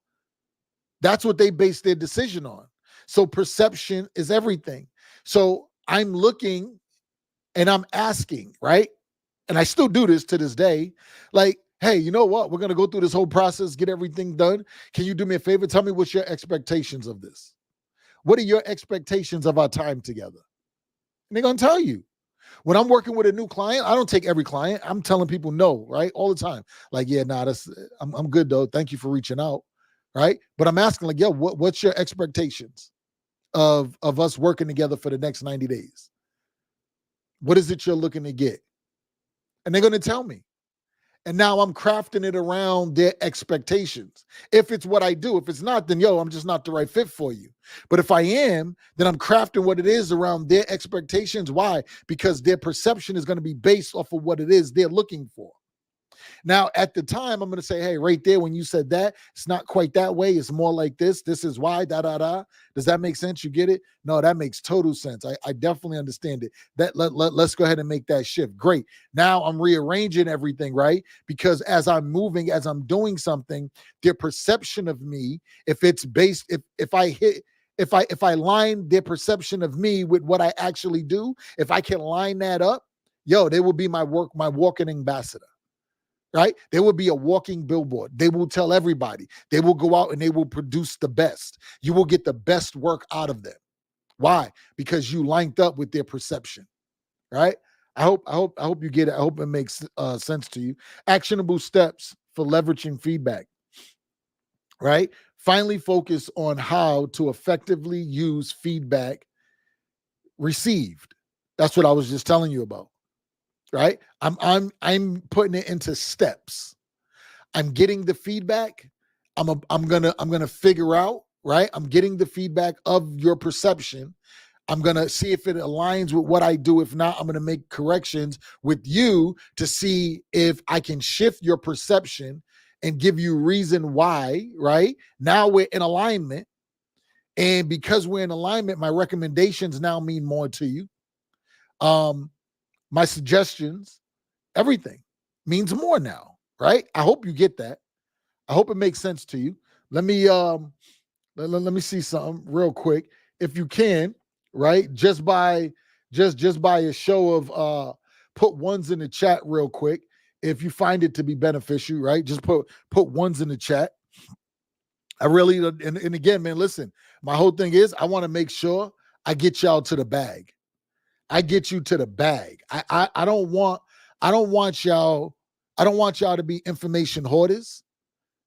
that's what they base their decision on. So perception is everything. So I'm looking and I'm asking, right? And I still do this to this day. Like, hey, you know what? We're going to go through this whole process, get everything done. Can you do me a favor? Tell me what's your expectations of this? What are your expectations of our time together? And they're going to tell you. When I'm working with a new client, I don't take every client. I'm telling people no, right? All the time. Like, yeah, nah, I'm good though. Thank you for reaching out. Right. But I'm asking, like, yo, what's your expectations of us working together for the next 90 days? What is it you're looking to get? And they're going to tell me. And now I'm crafting it around their expectations. If it's what I do, if it's not, then yo, I'm just not the right fit for you. But if I am, then I'm crafting what it is around their expectations. Why? Because their perception is going to be based off of what it is they're looking for. Now, at the time, I'm going to say, hey, right there, when you said that, it's not quite that way. It's more like this. This is why, da, da, da. Does that make sense? You get it? No, that makes total sense. I definitely understand it. Let's go ahead and make that shift. Great. Now I'm rearranging everything, right? Because as I'm moving, as I'm doing something, their perception of me, if it's based, if I line their perception of me with what I actually do, if I can line that up, yo, they will be my walking ambassador, right? They will be a walking billboard. They will tell everybody. They will go out and they will produce the best. You will get the best work out of them. Why? Because you lined up with their perception, right? I hope you get it. I hope it makes sense to you. Actionable steps for leveraging feedback, right? Finally, focus on how to effectively use feedback received. That's what I was just telling you about, right? I'm putting it into steps. I'm getting the feedback. I'm gonna figure out, right? I'm getting the feedback of your perception. I'm gonna see if it aligns with what I do. If not, I'm gonna make corrections with you to see if I can shift your perception and give you reason why, right? Now we're in alignment. And because we're in alignment, my recommendations now mean more to you. My suggestions, everything means more now, right? I hope you get that. I hope it makes sense to you. Let me let me see something real quick. If you can, right? Just by a show of put ones in the chat real quick. If you find it to be beneficial, right? Just put ones in the chat. I really, and again, man, listen, my whole thing is I want to make sure I get y'all to the bag. I get you to the bag. I don't want y'all to be information hoarders,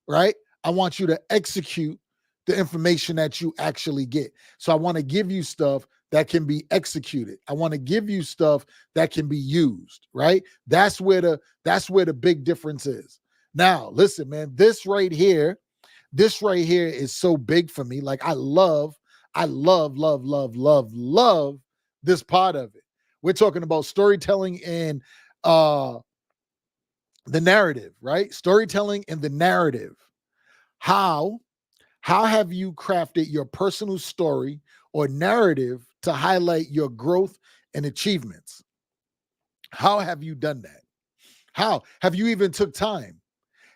right? I want you to execute the information that you actually get. So I want to give you stuff that can be executed. I want to give you stuff that can be used, right? That's where the big difference is. Now, listen, man, this right here is so big for me. Like I love this part of it. We're talking about storytelling and the narrative, right? Storytelling and the narrative. How have you crafted your personal story or narrative to highlight your growth and achievements? How have you done that? How have you even took time?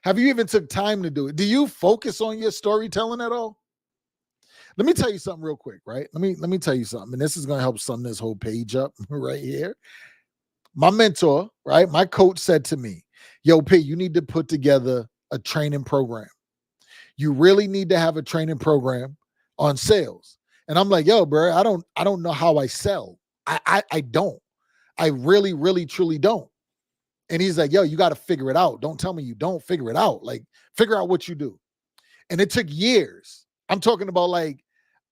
Have you even took time to do it? Do you focus on your storytelling at all? Let me tell you something real quick, right? Let me tell you something, and this is going to help sum this whole page up right here. My mentor, right? My coach said to me, "Yo, P, you need to put together a training program. You really need to have a training program on sales." And I'm like, "Yo, bro, I don't know how I sell. I don't. I really, really, truly don't." And he's like, "Yo, you got to figure it out. Don't tell me you don't figure it out. Like, figure out what you do." And it took years. I'm talking about like,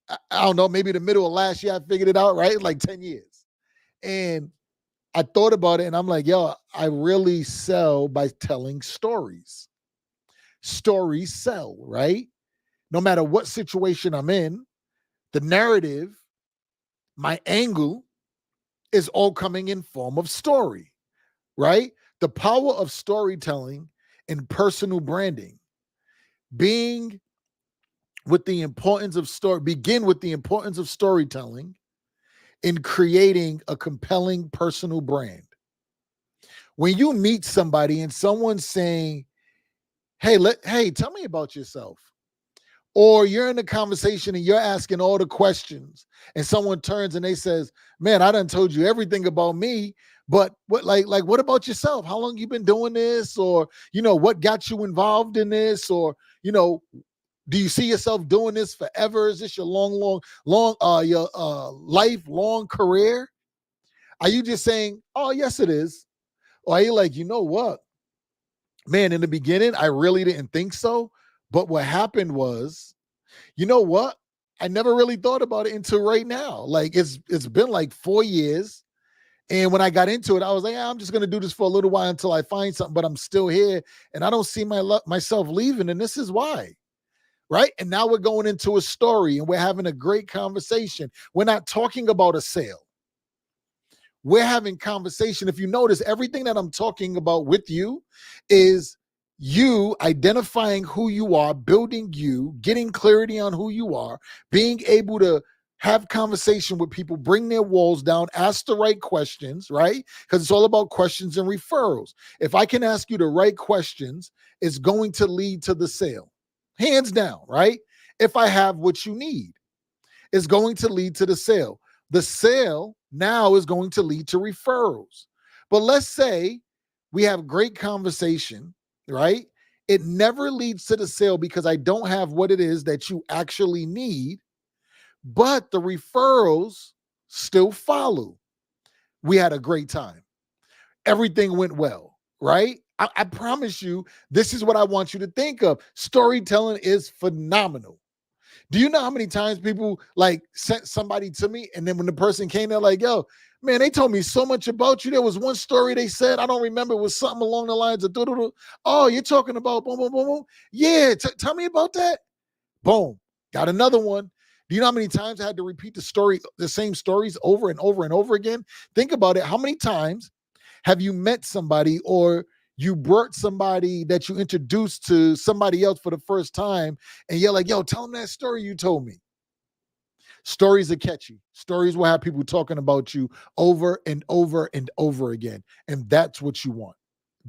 I don't know, maybe the middle of last year, I figured it out, right? Like 10 years. And I thought about it and I'm like, yo, I really sell by telling stories. Stories sell, right? No matter what situation I'm in, the narrative, my angle is all coming in form of story, right? The power of storytelling and personal branding. Begin with the importance of storytelling in creating a compelling personal brand. When you meet somebody and someone's saying, hey, tell me about yourself. Or you're in a conversation and you're asking all the questions and someone turns and they says, "Man, I done told you everything about me, but what about yourself? How long you been doing this? Or, what got you involved in this? Or, do you see yourself doing this forever? Is this your lifelong career?" Are you just saying, "Oh, yes, it is"? Or are you like, "You know what? Man, in the beginning, I really didn't think so. But what happened was, you know what? I never really thought about it until right now. Like it's been like 4 years. And when I got into it, I was like, I'm just going to do this for a little while until I find something, but I'm still here and I don't see myself leaving. And this is why." Right. And now we're going into a story and we're having a great conversation. We're not talking about a sale. We're having conversation. If you notice, everything that I'm talking about with you is you identifying who you are, building you, getting clarity on who you are, being able to have conversation with people, bring their walls down, ask the right questions, right? Because it's all about questions and referrals. If I can ask you the right questions, it's going to lead to the sale. Hands down, right? If I have what you need, it's going to lead to the sale. The sale now is going to lead to referrals. But let's say we have great conversation, right? It never leads to the sale because I don't have what it is that you actually need, but the referrals still follow. We had a great time. Everything went well, right? I promise you, this is what I want you to think of. Storytelling is phenomenal. Do you know how many times people like sent somebody to me, and then when the person came, they're like, yo, man, they told me so much about you. There was one story they said, I don't remember, it was something along the lines of, oh, you're talking about boom, boom, boom, boom. Yeah, tell me about that. Boom, got another one. Do you know how many times I had to repeat the same stories over and over and over again? Think about it. How many times have you met somebody, or you brought somebody that you introduced to somebody else for the first time, and you're like, yo, tell them that story you told me? Stories are catchy. Stories will have people talking about you over and over and over again. And that's what you want.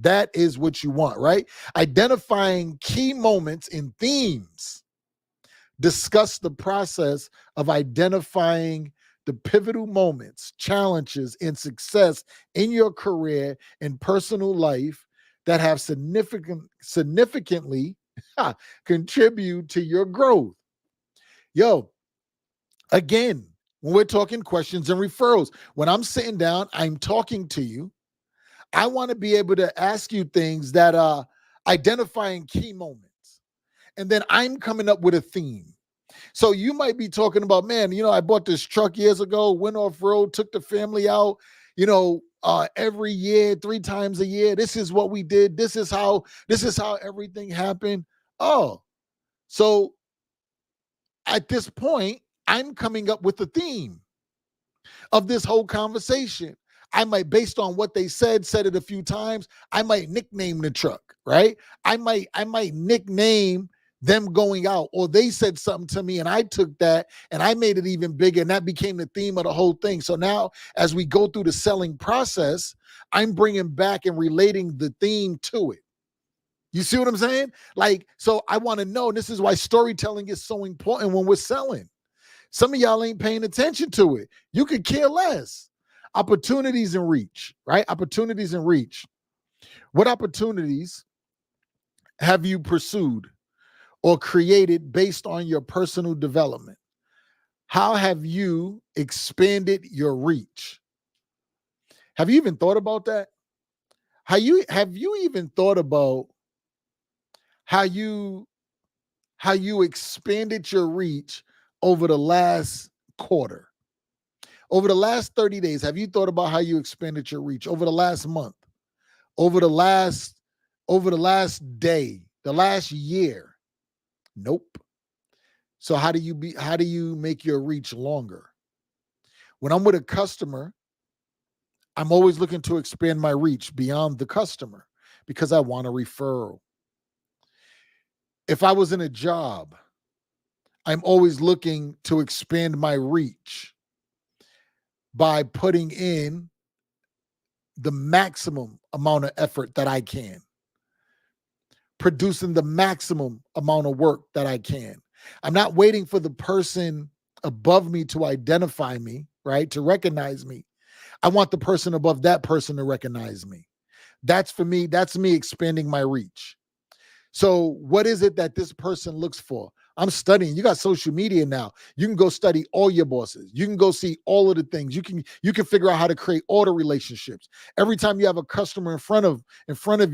That is what you want, right? Identifying key moments in themes. Discuss the process of identifying the pivotal moments, challenges, and success in your career and personal life that have significantly contribute to your growth. Yo, again, when we're talking questions and referrals, when I'm sitting down, I'm talking to you. I want to be able to ask you things that are identifying key moments. And then I'm coming up with a theme. So you might be talking about, man, I bought this truck years ago, went off road, took the family out, every year, 3 times a year. This is what we did. This is how everything happened. Oh, so at this point, I'm coming up with the theme of this whole conversation. I might, based on what they said it a few times, I might nickname the truck, right? I might nickname them going out, or they said something to me and I took that and I made it even bigger, and that became the theme of the whole thing. So now as we go through the selling process, I'm bringing back and relating the theme to it. You see what I'm saying? Like, so I want to know, and this is why storytelling is so important when we're selling. Some of y'all ain't paying attention to it. You could care less. Opportunities and reach, right? Opportunities and reach. What opportunities have you pursued or created based on your personal development? How have you expanded your reach? Have you even thought about that? Have you even thought about how you expanded your reach over the last quarter? Over the last 30 days, have you thought about how you expanded your reach? Over the last month, over the last day, the last year? Nope. So how do you make your reach longer? When I'm with a customer, I'm always looking to expand my reach beyond the customer because I want a referral. If I was in a job, I'm always looking to expand my reach by putting in the maximum amount of effort that I can, producing the maximum amount of work that I can. I'm not waiting for the person above me to identify me, right? To recognize me. I want the person above that person to recognize me. That's me expanding my reach. So what is it that this person looks for? I'm studying. You got social media now. You can go study all your bosses. You can go see all of the things. You can figure out how to create all the relationships. Every time you have a customer in front of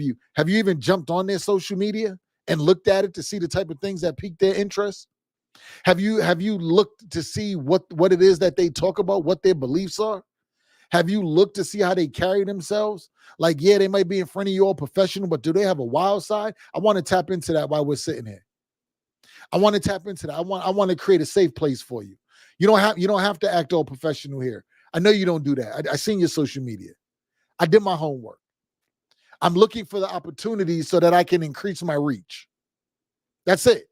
you, have you even jumped on their social media and looked at it to see the type of things that pique their interest? Have you looked to see what it is that they talk about, what their beliefs are? Have you looked to see how they carry themselves? Like, yeah, they might be in front of you all professional, but do they have a wild side? I want to tap into that while we're sitting here. I want to tap into that. I want to create a safe place for you. You don't have to act all professional here. I know you don't do that. I seen your social media. I did my homework. I'm looking for the opportunities so that I can increase my reach. That's it.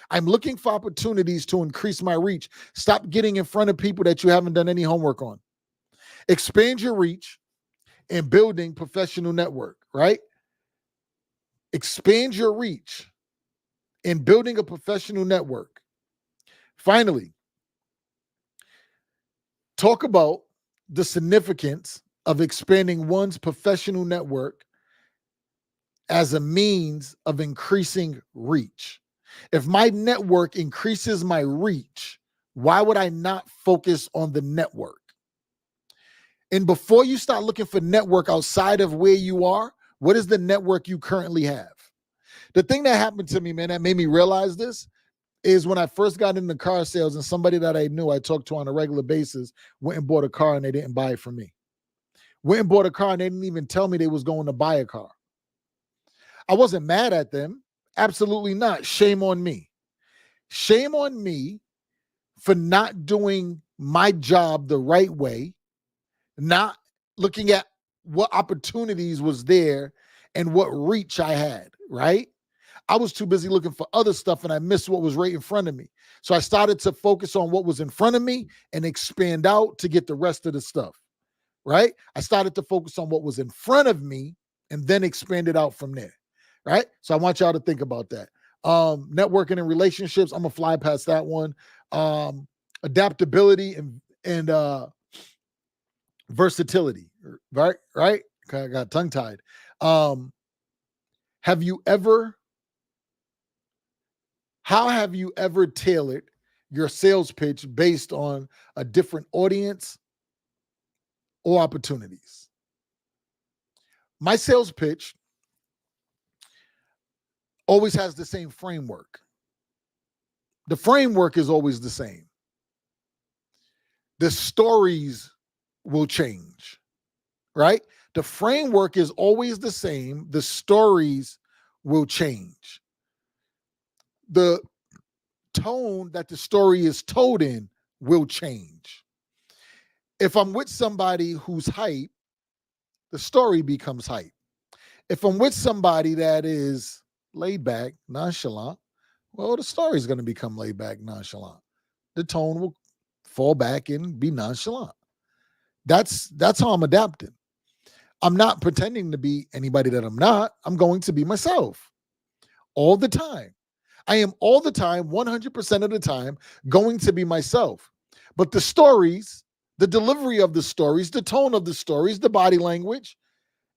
I'm looking for opportunities to increase my reach. Stop getting in front of people that you haven't done any homework on. Expand your reach and building professional network, right? Expand your reach in building a professional network. Finally, talk about the significance of expanding one's professional network as a means of increasing reach. If my network increases my reach, why would I not focus on the network? And before you start looking for network outside of where you are, what is the network you currently have? The thing that happened to me, man, that made me realize this is when I first got into car sales and somebody that I knew I talked to on a regular basis went and bought a car and they didn't buy it from me. Went and bought a car and they didn't even tell me they was going to buy a car. I wasn't mad at them. Absolutely not. Shame on me. Shame on me for not doing my job the right way, not looking at what opportunities was there and what reach I had, right? I was too busy looking for other stuff and I missed what was right in front of me. So I started to focus on what was in front of me and expand out to get the rest of the stuff, right? I started to focus on what was in front of me and then expand it out from there, right? So I want y'all to think about that. Networking and relationships, I'm gonna fly past that one. Adaptability and versatility, right? Right? I got tongue tied. How have you ever tailored your sales pitch based on a different audience or opportunities? My sales pitch always has the same framework. The framework is always the same. The stories will change, right? The framework is always the same. The stories will change. The tone that the story is told in will change. If I'm with somebody who's hype, the story becomes hype. If I'm with somebody that is laid back, nonchalant, well, the story is going to become laid back, nonchalant. The tone will fall back and be nonchalant. That's how I'm adapting. I'm not pretending to be anybody that I'm not. I'm going to be myself all the time. I am all the time, 100% of the time, going to be myself. But the stories, the delivery of the stories, the tone of the stories, the body language,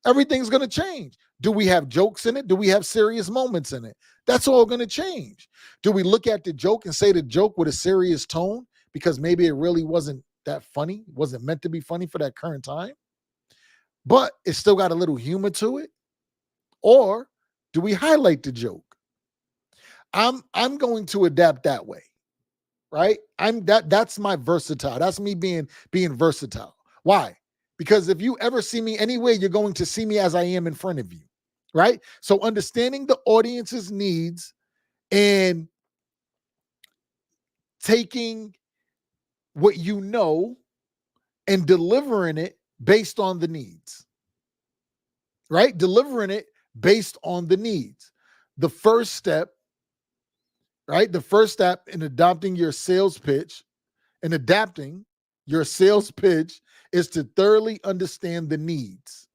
everything's going to change. Do we have jokes in it? Do we have serious moments in it? That's all going to change. Do we look at the joke and say the joke with a serious tone because maybe it really wasn't that funny, wasn't meant to be funny for that current time, but it still got a little humor to it? Or do we highlight the joke? I'm going to adapt that way, right? That's my versatile. That's me being versatile. Why? Because if you ever see me anywhere, you're going to see me as I am in front of you, right? So understanding the audience's needs and taking what you know and delivering it based on the needs, right? Delivering it based on the needs. The first step, right? The first step in adopting your sales pitch and adapting your sales pitch is to thoroughly understand the needs,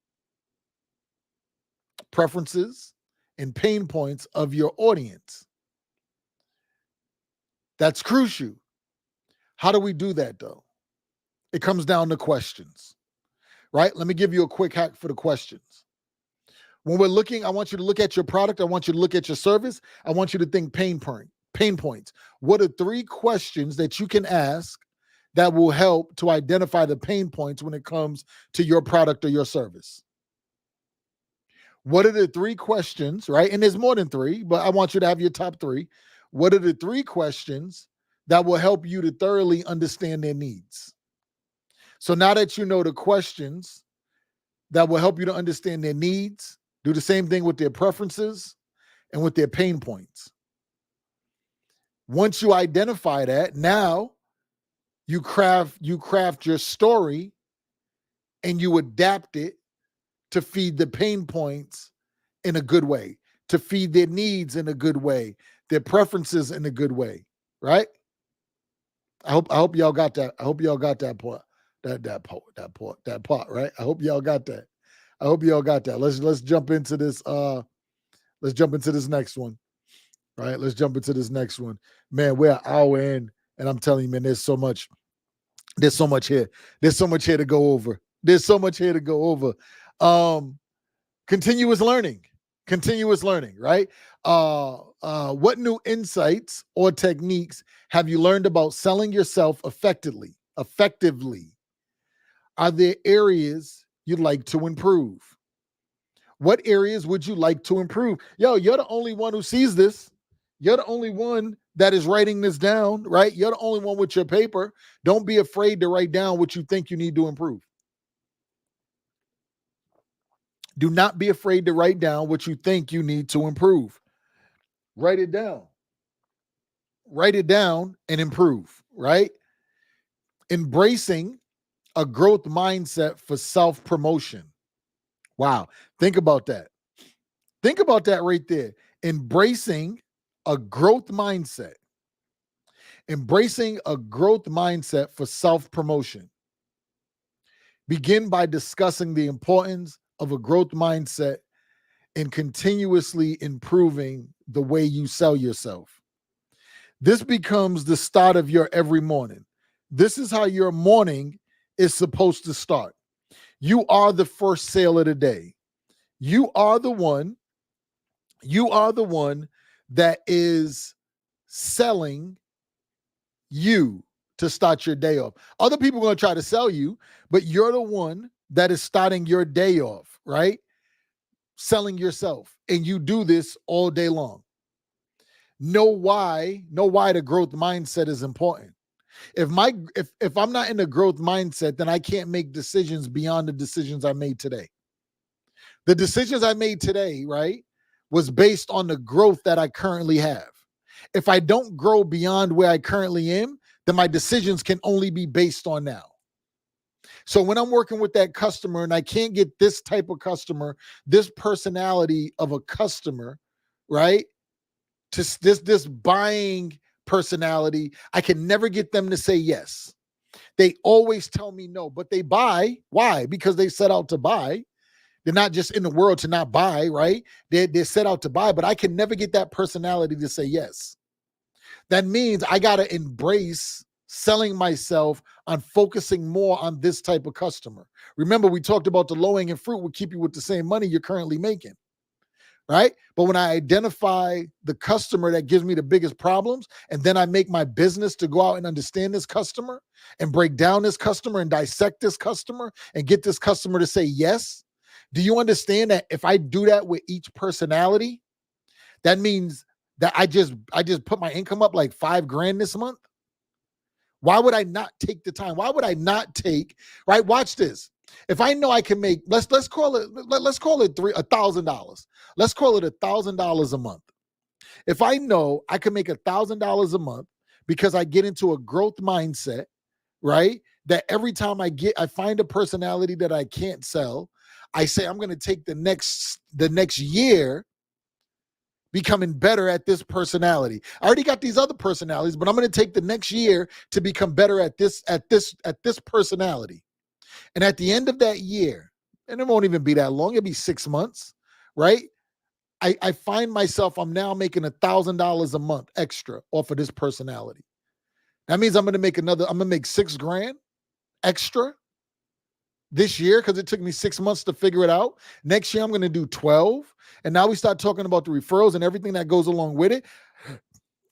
preferences, and pain points of your audience. That's crucial. How do we do that though? It comes down to questions, right? Let me give you a quick hack for the questions. When we're looking, I want you to look at your product. I want you to look at your service. I want you to think pain points. What are 3 questions that you can ask that will help to identify the pain points when it comes to your product or your service? What are the 3 questions, right? And there's more than 3, but I want you to have your top 3. What are the 3 questions that will help you to thoroughly understand their needs? So now that you know the questions that will help you to understand their needs, do the same thing with their preferences and with their pain points. Once you identify that, now you craft your story and you adapt it to feed the pain points in a good way, to feed their needs in a good way, their preferences in a good way, right? I hope y'all got that. I hope y'all got that part. That part, right? I hope y'all got that. I hope y'all got that. Let's jump into this. Let's jump into this next one. Right. Let's jump into this next one. Man, we're an hour in, and I'm telling you, man, there's so much here. There's so much here to go over. There's so much here to go over. Continuous learning, right? What new insights or techniques have you learned about selling yourself effectively? Are there areas you'd like to improve? What areas would you like to improve? Yo, you're the only one who sees this. You're the only one that is writing this down, right? You're the only one with your paper. Don't be afraid to write down what you think you need to improve. Do not be afraid to write down what you think you need to improve. Write it down. Write it down and improve, right? Embracing a growth mindset for self-promotion. Wow. Think about that. Think about that right there. Embracing a growth mindset. Embracing a growth mindset for self-promotion. Begin by discussing the importance of a growth mindset in continuously improving the way you sell yourself. This becomes the start of your every morning. This is how your morning is supposed to start. You are the first sale of the day. You are the one that is selling you to start your day off. Other people are going to try to sell you, but you're the one that is starting your day off, right? Selling yourself. And you do this all day long. Know why the growth mindset is important. If I'm not in a growth mindset, then I can't make decisions beyond the decisions I made today. The decisions I made today, right, was based on the growth that I currently have. If I don't grow beyond where I currently am, then my decisions can only be based on now. So when I'm working with that customer and I can't get this type of customer, this personality of a customer, right, to this buying personality, I can never get them to say yes. They always tell me no, but they buy. Why? Because they set out to buy. They're not just in the world to not buy, right? They're set out to buy, but I can never get that personality to say yes. That means I got to embrace selling myself on focusing more on this type of customer. Remember, we talked about the low-hanging fruit will keep you with the same money you're currently making, right? But when I identify the customer that gives me the biggest problems, and then I make my business to go out and understand this customer and break down this customer and dissect this customer and get this customer to say yes. Do you understand that if I do that with each personality, that means that I just put my income up like $5,000 this month? Why would I not take the time? Why would I not take, right? Watch this. If I know I can make, let's call it $1,000. Let's call it $1,000 a month. If I know I can make $1,000 a month because I get into a growth mindset, right? That every time I find a personality that I can't sell, I say I'm going to take the next year becoming better at this personality. I already got these other personalities, but I'm going to take the next year to become better at this personality. And at the end of that year, and it won't even be that long, it'll be 6 months, right? I find myself, I'm now making $1,000 a month extra off of this personality. That means I'm going to make $6,000 extra this year because it took me 6 months to figure it out. Next year, I'm going to do 12. And now we start talking about the referrals and everything that goes along with it.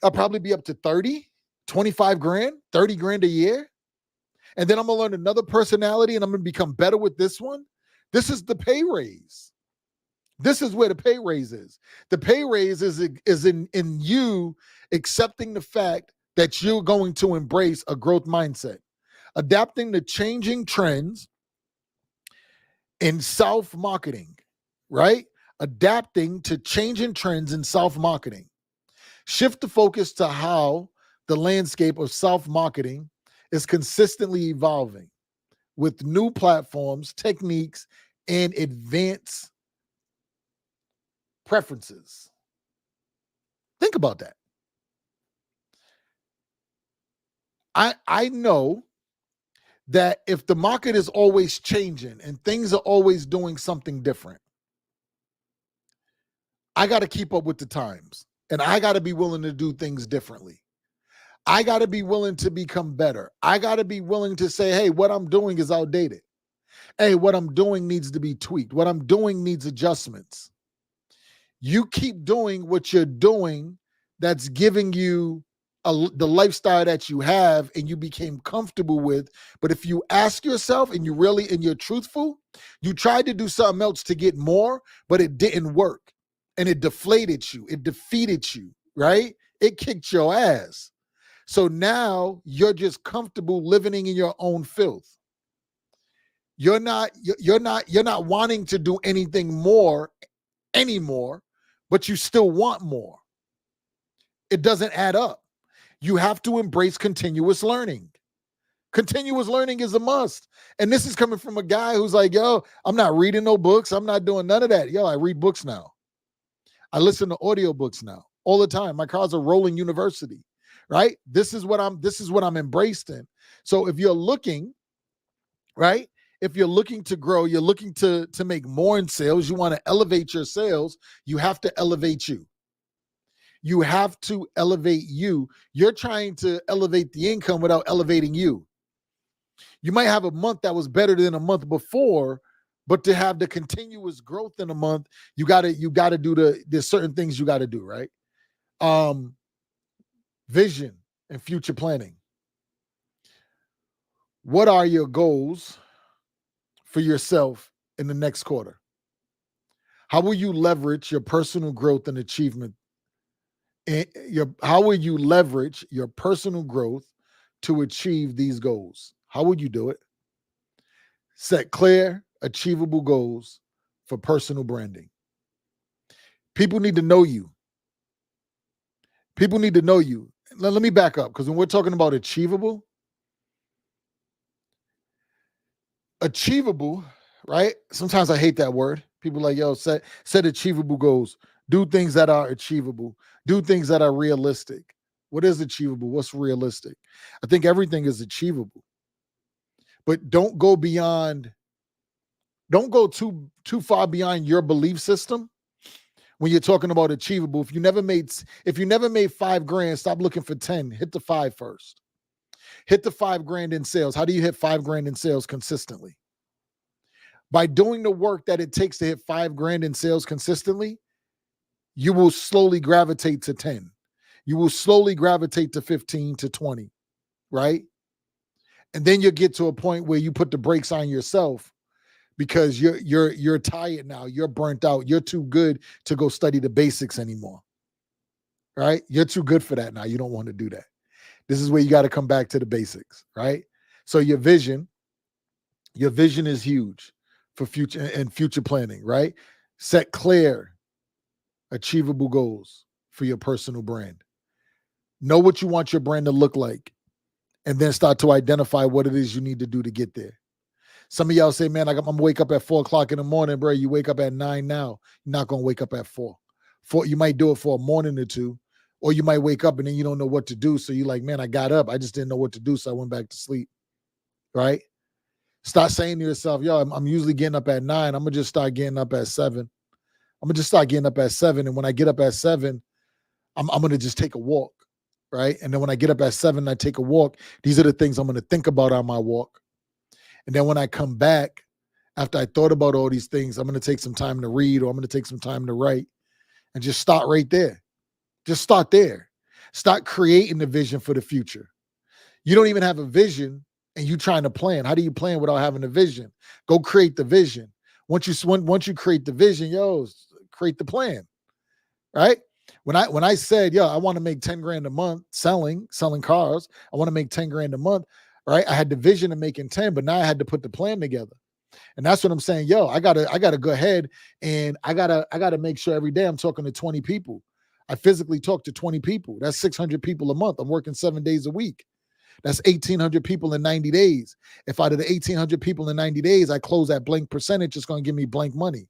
I'll probably be up to 30, 25 grand, 30 grand a year. And then I'm going to learn another personality and I'm going to become better with this one. This is the pay raise. This is where the pay raise is. The pay raise is in you accepting the fact that you're going to embrace a growth mindset, adapting to changing trends in self-marketing, right? Adapting to changing trends in self-marketing. Shift the focus to how the landscape of self-marketing is consistently evolving with new platforms, techniques, and advance preferences. Think about that. I know that if the market is always changing and things are always doing something different, I got to keep up with the times, and I got to be willing to do things differently. I got to be willing to become better. I got to be willing to say, hey, what I'm doing is outdated. Hey, what I'm doing needs to be tweaked. What I'm doing needs adjustments. You keep doing what you're doing that's giving you the lifestyle that you have and you became comfortable with. But if you ask yourself and you're truthful, you tried to do something else to get more, but it didn't work. And it deflated you. It defeated you, right? It kicked your ass. So now you're just comfortable living in your own filth. You're not wanting to do anything more anymore, but you still want more. It doesn't add up. You have to embrace continuous learning. Continuous learning is a must. And this is coming from a guy who's like, yo, I'm not reading no books. I'm not doing none of that. Yo, I read books now. I listen to audiobooks now all the time. My car's a rolling university, right? This is what I'm embraced in. So if you're looking, right? If you're looking to grow, you're looking to make more in sales, you want to elevate your sales, you have to elevate you. You have to elevate you. You're trying to elevate the income without elevating you. You might have a month that was better than a month before, but to have the continuous growth in a month, you gotta do there's certain things you gotta do, right? Vision and future planning. What are your goals for yourself in the next quarter? How will you leverage your personal growth and achievement? How will you leverage your personal growth to achieve these goals? How would you do it? Set clear, achievable goals for personal branding. People need to know you. People need to know you. Let me back up, because when we're talking about achievable, right? Sometimes I hate that word. People are like, yo, set achievable goals. Do things that are achievable. Do things that are realistic. What is achievable? What's realistic? I think everything is achievable. But don't go too far beyond your belief system when you're talking about achievable. If you never made $5,000, stop looking for 10. Hit the 5 first. Hit the $5,000 in sales. How do you hit $5,000 in sales consistently? By doing the work that it takes to hit $5,000 in sales consistently, you will slowly gravitate to 10. You will slowly gravitate to 15 to 20, right? And then you'll get to a point where you put the brakes on yourself because you're tired now. You're burnt out. You're too good to go study the basics anymore, right? You're too good for that now. You don't want to do that. This is where you got to come back to the basics, right? So your vision is huge for future planning, right? Set clear, achievable goals for your personal brand. Know what you want your brand to look like, and then start to identify what it is you need to do to get there. Some of y'all say, man, I'm going to wake up at 4 o'clock in the morning, bro. You wake up at 9 now. You're not going to wake up at 4. You might do it for a morning or two, or you might wake up and then you don't know what to do. So you're like, man, I got up. I just didn't know what to do, so I went back to sleep, right? Start saying to yourself, yo, I'm usually getting up at 9. I'm going to just start getting up at 7. I'm going to just start getting up at 7. And when I get up at 7, I'm going to just take a walk, right? And then when I get up at 7, I take a walk. These are the things I'm going to think about on my walk. And then when I come back, after I thought about all these things, I'm going to take some time to read, or I'm going to take some time to write, and just start right there. Just start there. Start creating the vision for the future. You don't even have a vision and you trying to plan. How do you plan without having a vision? Go create the vision. Once you create the vision, create the plan, right? When I said, I want to make 10 grand a month selling cars, I want to make 10 grand a month, right? I had the vision of making 10, but now I had to put the plan together. And that's what I'm saying. I gotta go ahead and I gotta make sure every day I'm talking to 20 people. I physically talk to 20 people. That's 600 people a month. I'm working 7 days a week. That's 1,800 people in 90 days. If out of the 1,800 people in 90 days, I close that blank percentage, it's going to give me blank money.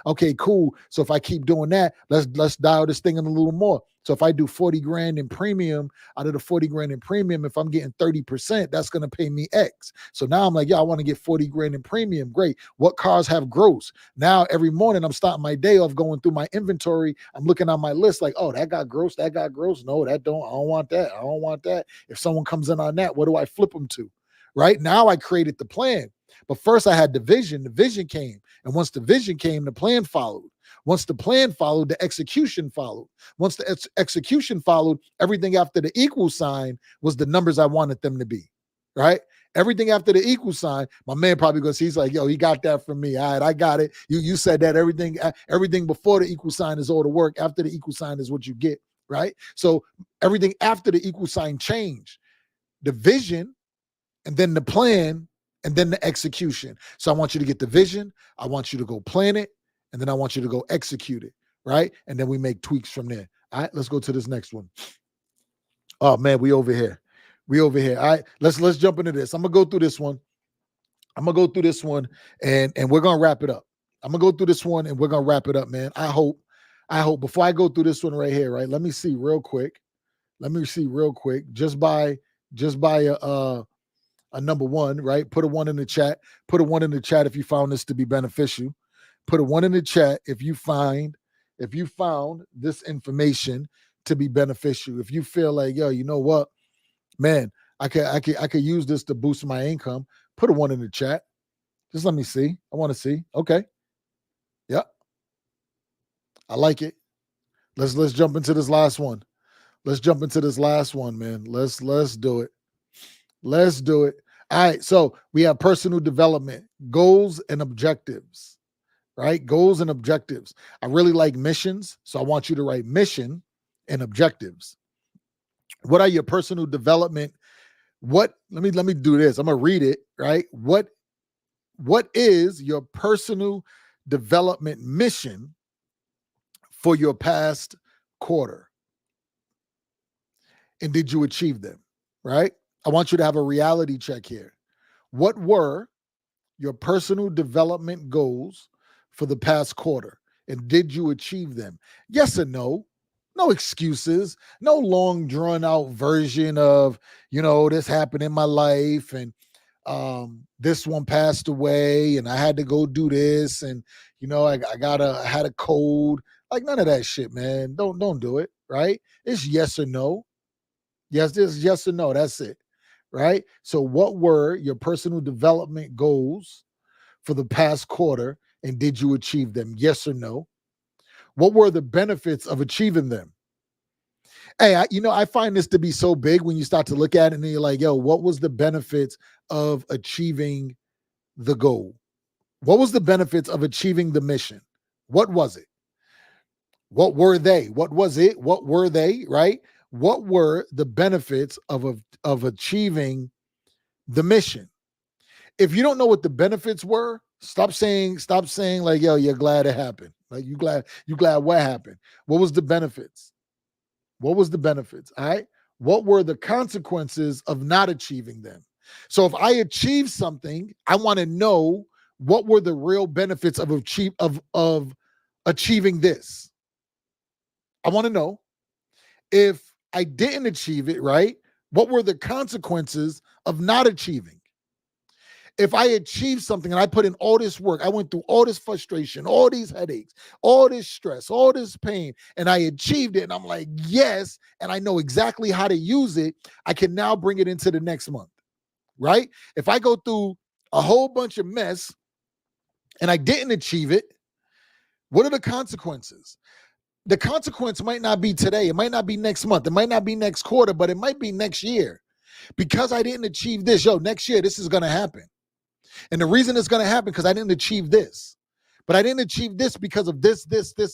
Okay, cool. So if I keep doing that, let's dial this thing in a little more. So if I do 40 grand in premium, out of the 40 grand in premium, if I'm getting 30%, that's going to pay me X. So now I'm like, yeah, I want to get 40 grand in premium. Great. What cars have gross? Now every morning I'm starting my day off going through my inventory. I'm looking on my list like, oh, that got gross. That got gross. No, that don't. I don't want that. I don't want that. If someone comes in on that, what do I flip them to? Right now I created the plan. But first I had the vision came. And once the vision came, the plan followed. Once the plan followed, the execution followed. Once the execution followed, everything after the equal sign was the numbers I wanted them to be, right? Everything after the equal sign, my man probably goes, he's like, yo, he got that from me. All right, I got it. You said that everything before the equal sign is all the work. After the equal sign is what you get, right? So everything after the equal sign changed. The vision and then the plan and then the execution. So I want you to get the vision. I want you to go plan it. And then I want you to go execute it. Right. And then we make tweaks from there. All right. Let's go to this next one. Oh man, we over here. All right. Let's jump into this. I'm going to go through this one. and we're going to wrap it up. I'm going to go through this one and we're going to wrap it up, man. I hope before I go through this one right here, right? Let me see real quick. Just by a number one, right? Put a one in the chat. Put a one in the chat if you found this to be beneficial. Put a one in the chat if you found this information to be beneficial. If you feel like, yo, you know what, man, I could use this to boost my income. Put a one in the chat. Just let me see. I want to see. Okay. Yep. I like it. Let's jump into this last one. Let's jump into this last one, man. Let's do it. Let's do it. All right. So we have personal development, goals and objectives, right? Goals and objectives. I really like missions. So I want you to write mission and objectives. What are your personal development? Let me do this. I'm going to read it, right? What is your personal development mission for your past quarter? And did you achieve them, right? I want you to have a reality check here. What were your personal development goals for the past quarter? And did you achieve them? Yes or no? No excuses. No long drawn out version of, this happened in my life and this one passed away and I had to go do this and, I had a cold. Like none of that shit, man. Don't do it, right? It's yes or no. Yes, this is yes or no. That's it. Right? So what were your personal development goals for the past quarter and did you achieve them? Yes or no? What were the benefits of achieving them? Hey, I find this to be so big when you start to look at it and you're like, yo, what was the benefits of achieving the goal? What was the benefits of achieving the mission? What was it? What were they? What was it? What were they? Right? What were the benefits of achieving the mission? If you don't know what the benefits were, stop saying like, yo, you're glad it happened. Like you glad what happened? What was the benefits? What was the benefits? All right. What were the consequences of not achieving them? So if I achieve something, I want to know what were the real benefits of achieving this. I want to know if I didn't achieve it, right? What were the consequences of not achieving? If I achieved something and I put in all this work, I went through all this frustration, all these headaches, all this stress, all this pain, and I achieved it, and I'm like, yes, and I know exactly how to use it, I can now bring it into the next month, right? If I go through a whole bunch of mess and I didn't achieve it, what are the consequences? The consequence might not be today. It might not be next month. It might not be next quarter, but it might be next year. Because I didn't achieve this, next year, this is going to happen. And the reason it's going to happen because I didn't achieve this. But I didn't achieve this because of this,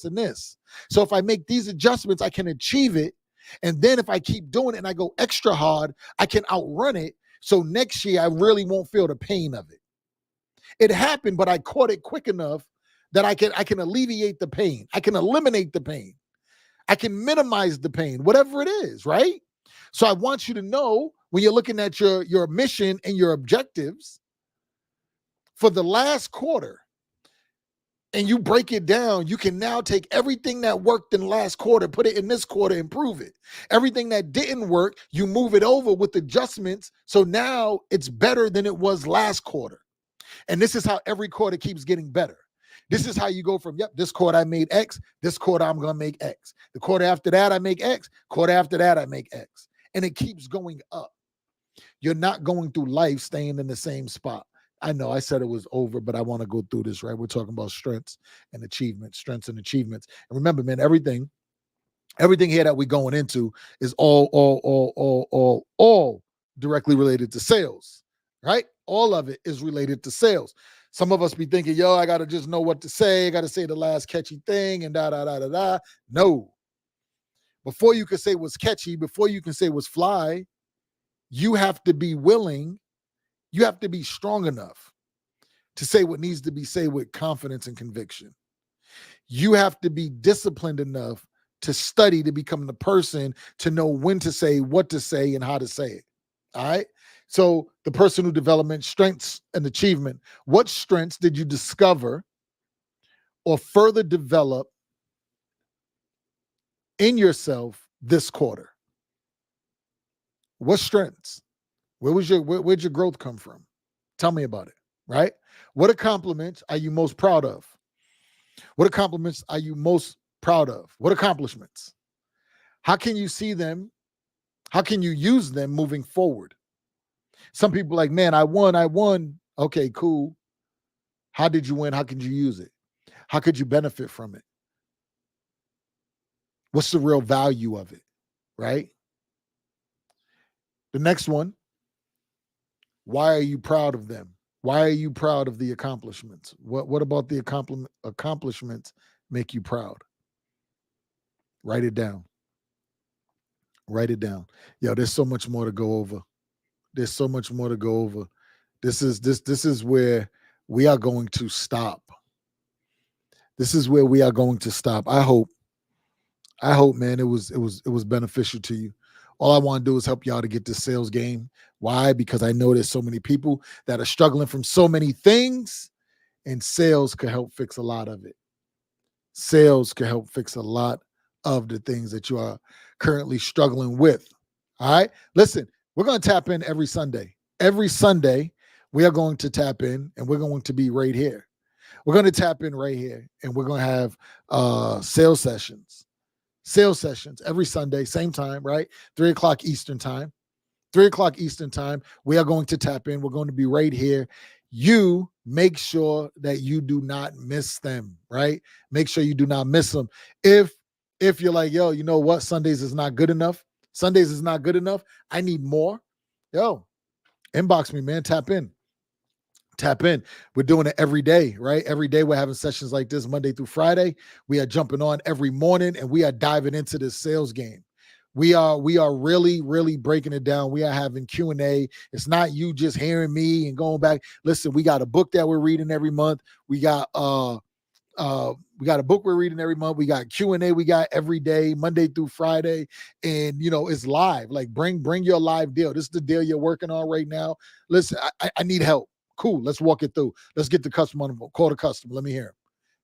and this. So if I make these adjustments, I can achieve it. And then if I keep doing it and I go extra hard, I can outrun it. So next year, I really won't feel the pain of it. It happened, but I caught it quick enough that I can alleviate the pain. I can eliminate the pain. I can minimize the pain, whatever it is, right? So I want you to know when you're looking at your mission and your objectives for the last quarter, and you break it down, you can now take everything that worked in last quarter, put it in this quarter, improve it. Everything that didn't work, you move it over with adjustments. So now it's better than it was last quarter. And this is how every quarter keeps getting better. This is how you go from, yep, this quarter I made X, this quarter I'm going to make X. The quarter after that I make X, quarter after that I make X. And it keeps going up. You're not going through life staying in the same spot. I know I said it was over, but I want to go through this, right? We're talking about strengths and achievements. And remember, man, everything here that we're going into is all directly related to sales, right? All of it is related to sales. Some of us be thinking, yo, I got to just know what to say. I got to say the last catchy thing and da. No. Before you can say what's catchy, before you can say what's fly, you have to be willing. You have to be strong enough to say what needs to be said with confidence and conviction. You have to be disciplined enough to study to become the person to know when to say, what to say, and how to say it. All right? So the personal development, strengths and achievement. What strengths did you discover or further develop in yourself this quarter? What strengths? Where'd your growth come from? Tell me about it, right? What accomplishments are you most proud of? What accomplishments are you most proud of? What accomplishments? How can you see them? How can you use them moving forward? Some people are like, man, I won. Okay, cool. How did you win? How could you use it? How could you benefit from it? What's the real value of it, right? The next one. Why are you proud of them? Why are you proud of the accomplishments? What about the accomplishments make you proud? Write it down. Write it down. Yo, there's so much more to go over. There's so much more to go over. This is where we are going to stop. This is where we are going to stop. I hope, man, it was beneficial to you. All I want to do is help y'all to get this sales game. Why? Because I know there's so many people that are struggling from so many things, and sales could help fix a lot of it. Sales could help fix a lot of the things that you are currently struggling with. All right? Listen, we're going to tap in every Sunday. Every Sunday, we are going to tap in, and we're going to be right here. We're going to tap in right here, and we're going to have sales sessions. Sales sessions every Sunday, same time, right? 3 o'clock Eastern time. 3 o'clock Eastern time. We are going to tap in. We're going to be right here. You make sure that you do not miss them, right? Make sure you do not miss them. If you're like, yo, you know what? Sundays is not good enough. Sundays is not good enough. I need more. Yo, inbox me, man. Tap in. Tap in. We're doing it every day, right? Every day we're having sessions like this Monday through Friday. We are jumping on every morning, and we are diving into this sales game. We are really, really breaking it down. We are having Q&A. It's not you just hearing me and going back. Listen, we got a book that we're reading every month. We got a book we're reading every month. We got Q&A we got every day, Monday through Friday. And, it's live. Like, bring your live deal. This is the deal you're working on right now. Listen, I need help. Cool. Let's walk it through. Let's get the customer on the phone. Call the customer. Let me hear him.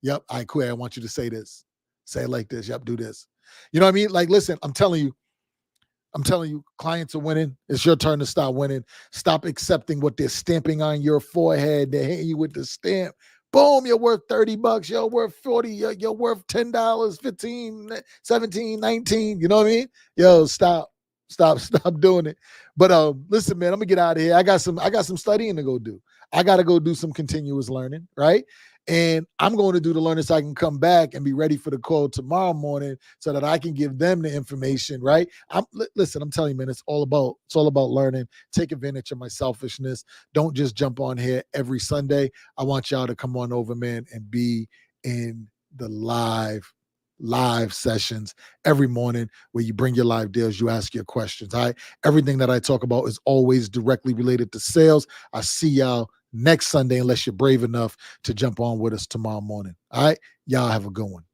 Yep. All right, cool. I want you to say this. Say it like this. Yep. Do this. You know what I mean? Like, listen, I'm telling you, clients are winning. It's your turn to start winning. Stop accepting what they're stamping on your forehead. They're hitting you with the stamp. Boom, you're worth $30. You're worth 40. You're worth $10, 15, 17, 19. You know what I mean? Yo, stop doing it. But listen, man, I'm gonna get out of here. I got some studying to go do. I got to go do some continuous learning, right? And I'm going to do the learning so I can come back and be ready for the call tomorrow morning so that I can give them the information, right? Listen, I'm telling you, man, it's all about learning. Take advantage of my selfishness. Don't just jump on here every Sunday. I want y'all to come on over, man, and be in the live sessions every morning where you bring your live deals, you ask your questions. All right. Everything that I talk about is always directly related to sales. I see y'all next Sunday, unless you're brave enough to jump on with us tomorrow morning. All right. Y'all have a good one.